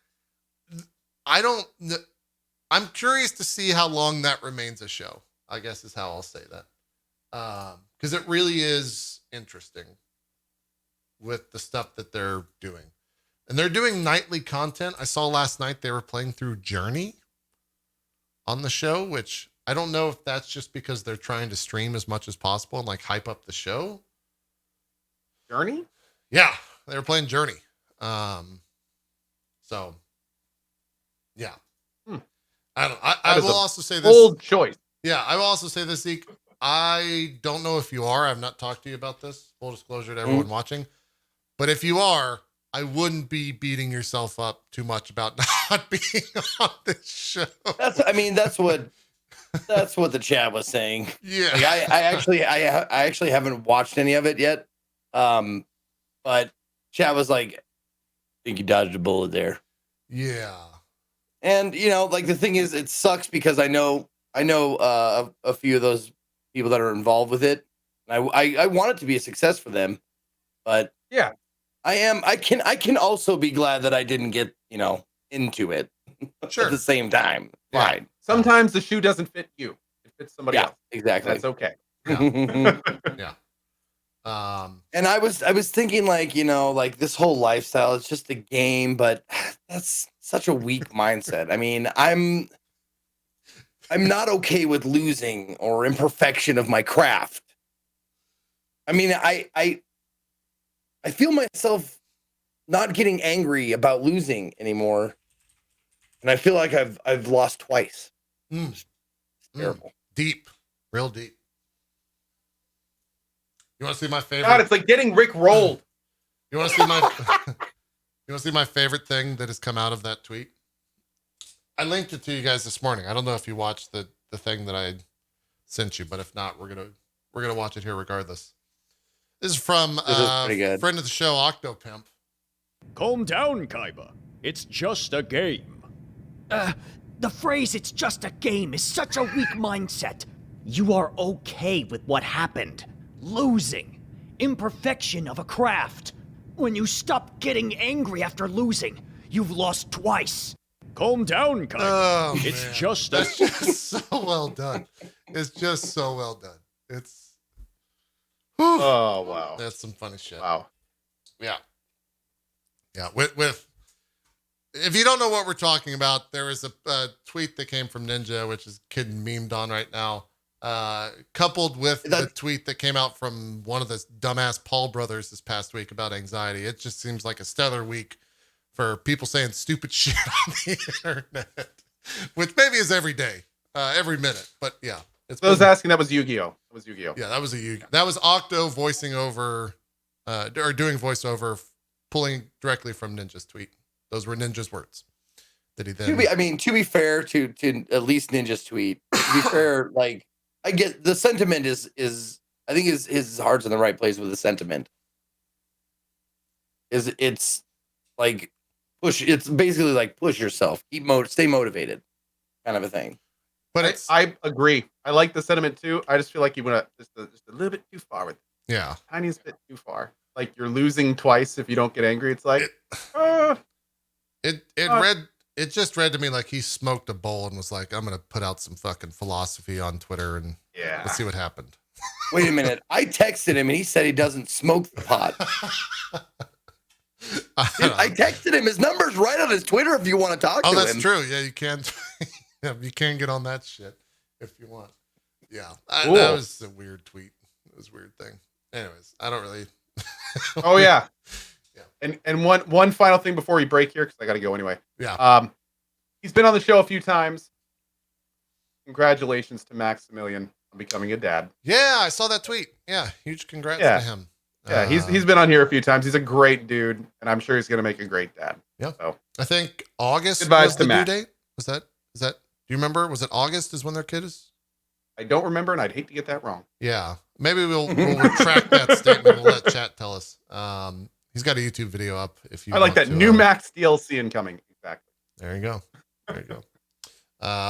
I'm curious to see how long that remains a show, I guess is how I'll say that. Because it really is interesting with the stuff that they're doing. And they're doing nightly content. I saw last night they were playing through Journey on the show, which I don't know if that's just because they're trying to stream as much as possible and like hype up the show. Journey? Yeah, they were playing Journey. So yeah. I will also say this. Bold choice. Yeah, I will also say this, Zeke. I don't know if you are. I've not talked to you about this. Full disclosure to everyone watching. But if you are, I wouldn't be beating yourself up too much about not being on this show. That's what the chat was saying. Yeah. Like, I actually haven't watched any of it yet. But chat was like, I think you dodged a bullet there. Yeah. And like the thing is, it sucks because I know a few of those people that are involved with it. I want it to be a success for them, but yeah, I can also be glad that I didn't get into it. Sure. At the same time. Yeah. Fine. Sometimes the shoe doesn't fit you; it fits somebody else. Exactly. That's okay. Yeah. Yeah. And I was thinking like, like this whole lifestyle is just a game, but that's such a weak mindset. I mean, I'm not okay with losing or imperfection of my craft. I mean, I feel myself not getting angry about losing anymore. And I feel like I've lost twice. It's terrible. Deep. Real deep. You want to see my favorite? God, it's like getting Rick rolled. You want to see my you want to see my favorite thing that has come out of that tweet? I linked it to you guys this morning. I don't know if you watched the thing that I sent you, but if not, we're gonna watch it here regardless. This is from pretty good. friend of the show, Octopimp. Calm down, Kaiba. It's just a game. The phrase "it's just a game" is such a weak mindset. You are okay with what happened. Losing. Imperfection of a craft. When you stop getting angry after losing, you've lost twice. Calm down, Kaiba. Oh, It's man. just a... That's just so well done. It's just so well done. It's Oh wow, that's some funny shit. wow. Yeah. With if you don't know what we're talking about, there is a tweet that came from Ninja, which is getting memed on right now. Coupled with the tweet that came out from one of the dumbass Paul brothers this past week about anxiety. It just seems like a stellar week for people saying stupid shit on the internet, which maybe is every day, every minute. But yeah, it's Those asking, that was Yu-Gi-Oh. That was Yu-Gi-Oh. yeah, that was Octo voicing over, or doing voiceover, pulling directly from Ninja's tweet. Those were Ninja's words that he then. To be fair to at least Ninja's tweet. To be fair, like I get the sentiment is I think his heart's in the right place with the sentiment. It's like it's basically like push yourself, stay motivated, kind of a thing. But I agree. I like the sentiment too. I just feel like you went just a little bit too far with it. yeah, Tiniest bit too far. Like you're losing twice if you don't get angry. It's like it just read to me like he smoked a bowl and was like, I'm gonna put out some fucking philosophy on Twitter and yeah. let's see what happened. Wait a minute. I texted him and he said he doesn't smoke the pot. I texted him. His number's right on his Twitter if you want to talk to him. Oh, that's true. Yeah, you can. Yeah, you can get on that shit if you want. Yeah, Cool. that was a weird tweet. It was a weird thing. Anyways, I don't really. Oh yeah. Yeah. And one final thing before we break here, because I got to go anyway. Yeah. He's been on the show a few times. Congratulations to Maximilian on becoming a dad. Yeah, I saw that tweet. Yeah, huge congrats Yeah. to him. Yeah, he's been on here a few times. He's a great dude, and I'm sure he's gonna make a great dad. Yeah. So I think August Goodbyes was to the due Matt. date. Was that? Do you remember? Was it August is when their kid is? I don't remember, and I'd hate to get that wrong. Yeah. Maybe we'll retract that statement. We'll let chat tell us. He's got a YouTube video up. If you I like want that to, new Max DLC incoming. Exactly. There you go. There you go.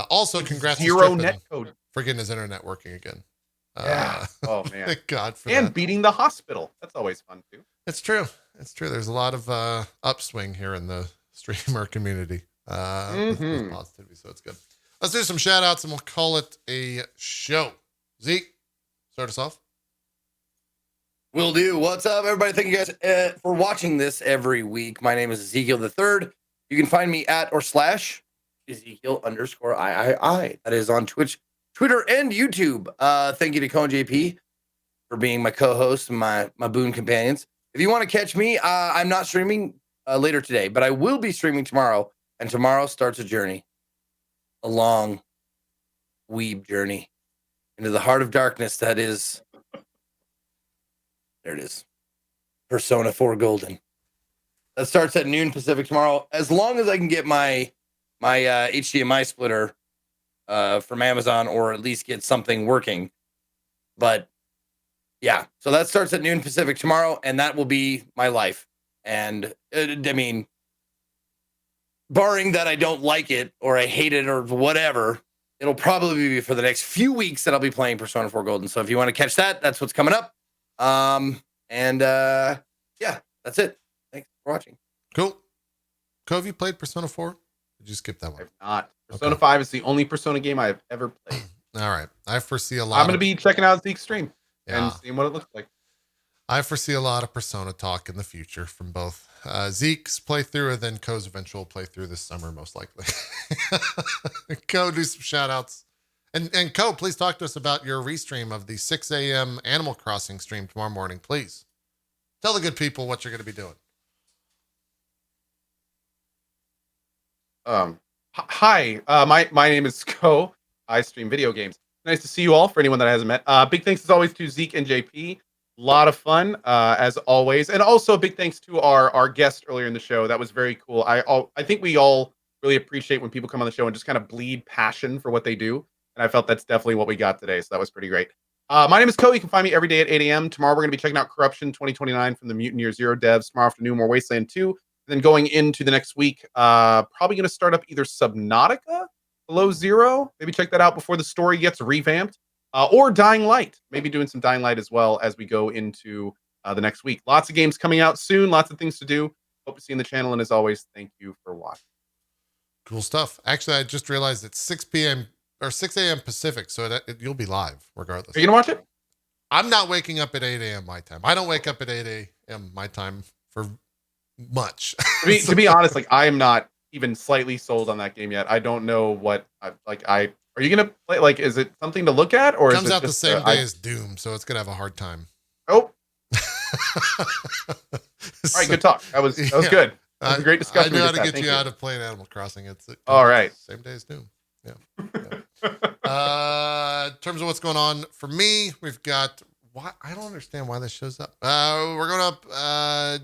Also, congrats to Zero Strippin net code. for getting his internet working again. Yeah. Oh man. Thank God for And that. beating the hospital. That's always fun too. It's true. It's true. There's a lot of upswing here in the streamer community with positivity, so it's good. Let's do some shout outs and we'll call it a show. Zeke, start us off. Will do. What's up, everybody? Thank you guys for watching this every week. My name is Ezekiel the Third. You can find me at or slash Ezekiel_III. That is on Twitch, Twitter, and YouTube. Thank you to Cohh and JP for being my co-host and my boon companions. If you want to catch me, I'm not streaming later today, but I will be streaming tomorrow. And tomorrow starts a journey, a long weeb journey into the heart of darkness that is. There it is. Persona 4 Golden. That starts at noon Pacific tomorrow. As long as I can get my HDMI splitter from Amazon, or at least get something working. But yeah, so that starts at noon Pacific tomorrow, and that will be my life. And I mean, barring that I don't like it or I hate it or whatever, it'll probably be for the next few weeks that I'll be playing Persona 4 Golden. So if you want to catch that, that's what's coming up. Yeah, that's it. Thanks for watching. Cool. Cohh, have you played Persona 4? Did you skip that one? I've not. Persona 5 is the only Persona game I've ever played. All right. I foresee a lot. I'm going to be checking out Zeke's stream Yeah. and seeing what it looks like. I foresee a lot of Persona talk in the future from both Zeke's playthrough and then Cohh's eventual playthrough this summer, most likely. Cohh, do some shout outs. And Cohh, please talk to us about your restream of the 6 a.m. Animal Crossing stream tomorrow morning, please. Tell the good people what you're going to be doing. Hi, my name is Cohh. I stream video games. Nice to see you all. For anyone that hasn't met, big thanks as always to Zeke and JP. A lot of fun as always, and also big thanks to our guest earlier in the show. That was very cool. I think we all really appreciate when people come on the show and just kind of bleed passion for what they do, and I felt that's definitely what we got today. So that was pretty great. My name is Cohh. You can find me every day at 8 a.m. Tomorrow we're going to be checking out Corruption 2029 from the Mutant Year Zero devs. Tomorrow afternoon, more Wasteland 2. And then going into the next week, probably going to start up either Subnautica Below Zero. Maybe check that out before the story gets revamped. Or Dying Light. Maybe doing some Dying Light as well as we go into the next week. Lots of games coming out soon. Lots of things to do. Hope to see you in the channel. And as always, thank you for watching. Cool stuff. Actually, I just realized it's 6 p.m. or 6 a.m. Pacific, so you'll be live regardless. Are you going to watch it? I'm not waking up at 8 a.m. my time. I don't wake up at 8 a.m. my time for much. To be honest, like I am not even slightly sold on that game yet. I don't know what are you gonna play? Like, is it something to look at, or it comes is it out just, the same day as Doom, so it's gonna have a hard time. Oh, all right, good talk. That was good. That was a great discussion. I knew how to get you out of playing Animal Crossing. It's all right. Same day as Doom. Yeah. In terms of what's going on for me, we've got. I don't understand why this shows up. We're going up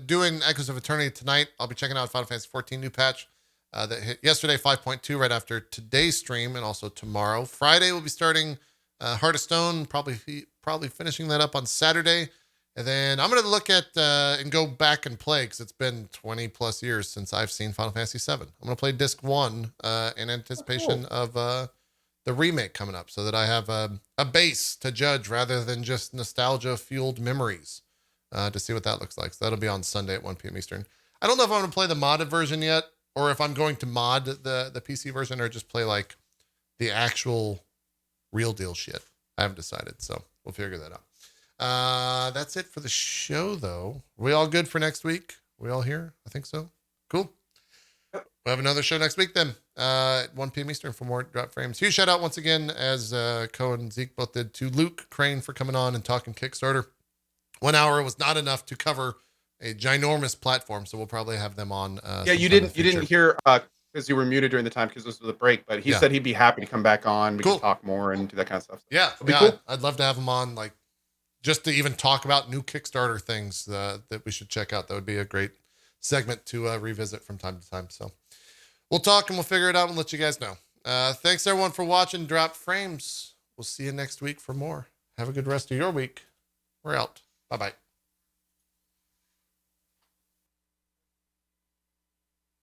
doing Echoes of Eternity tonight. I'll be checking out Final Fantasy 14 new patch that hit yesterday, 5.2, right after today's stream, and also tomorrow. Friday we'll be starting Heart of Stone, probably finishing that up on Saturday, and then I'm going to look at and go back and play because it's been 20 plus years since I've seen Final Fantasy 7. I'm going to play Disc 1 in anticipation of the remake coming up, so that I have a base to judge rather than just nostalgia fueled memories to see what that looks like. So that'll be on Sunday at 1 p.m. Eastern. I don't know if I'm going to play the modded version yet, or if I'm going to mod the PC version, or just play like the actual real deal shit. I haven't decided, so we'll figure that out. That's it for the show, though. Are we all good for next week? We all here? I think so. Cool. We'll have another show next week then, at 1 p.m. Eastern for more Drop Frames. Huge shout out once again, as Cohh and Zeke both did, to Luke Crane for coming on and talking Kickstarter. 1 hour was not enough to cover a ginormous platform, so we'll probably have them on. Yeah, you didn't hear because you were muted during the time because this was a break, but he said he'd be happy to come back on. We can talk more and do that kind of stuff. Yeah, Cool. I'd love to have him on, like, just to even talk about new Kickstarter things that we should check out. That would be a great segment to revisit from time to time. So we'll talk and we'll figure it out and let you guys know. Thanks everyone for watching Drop Frames. We'll see you next week for more. Have a good rest of your week. We're out. Bye-bye.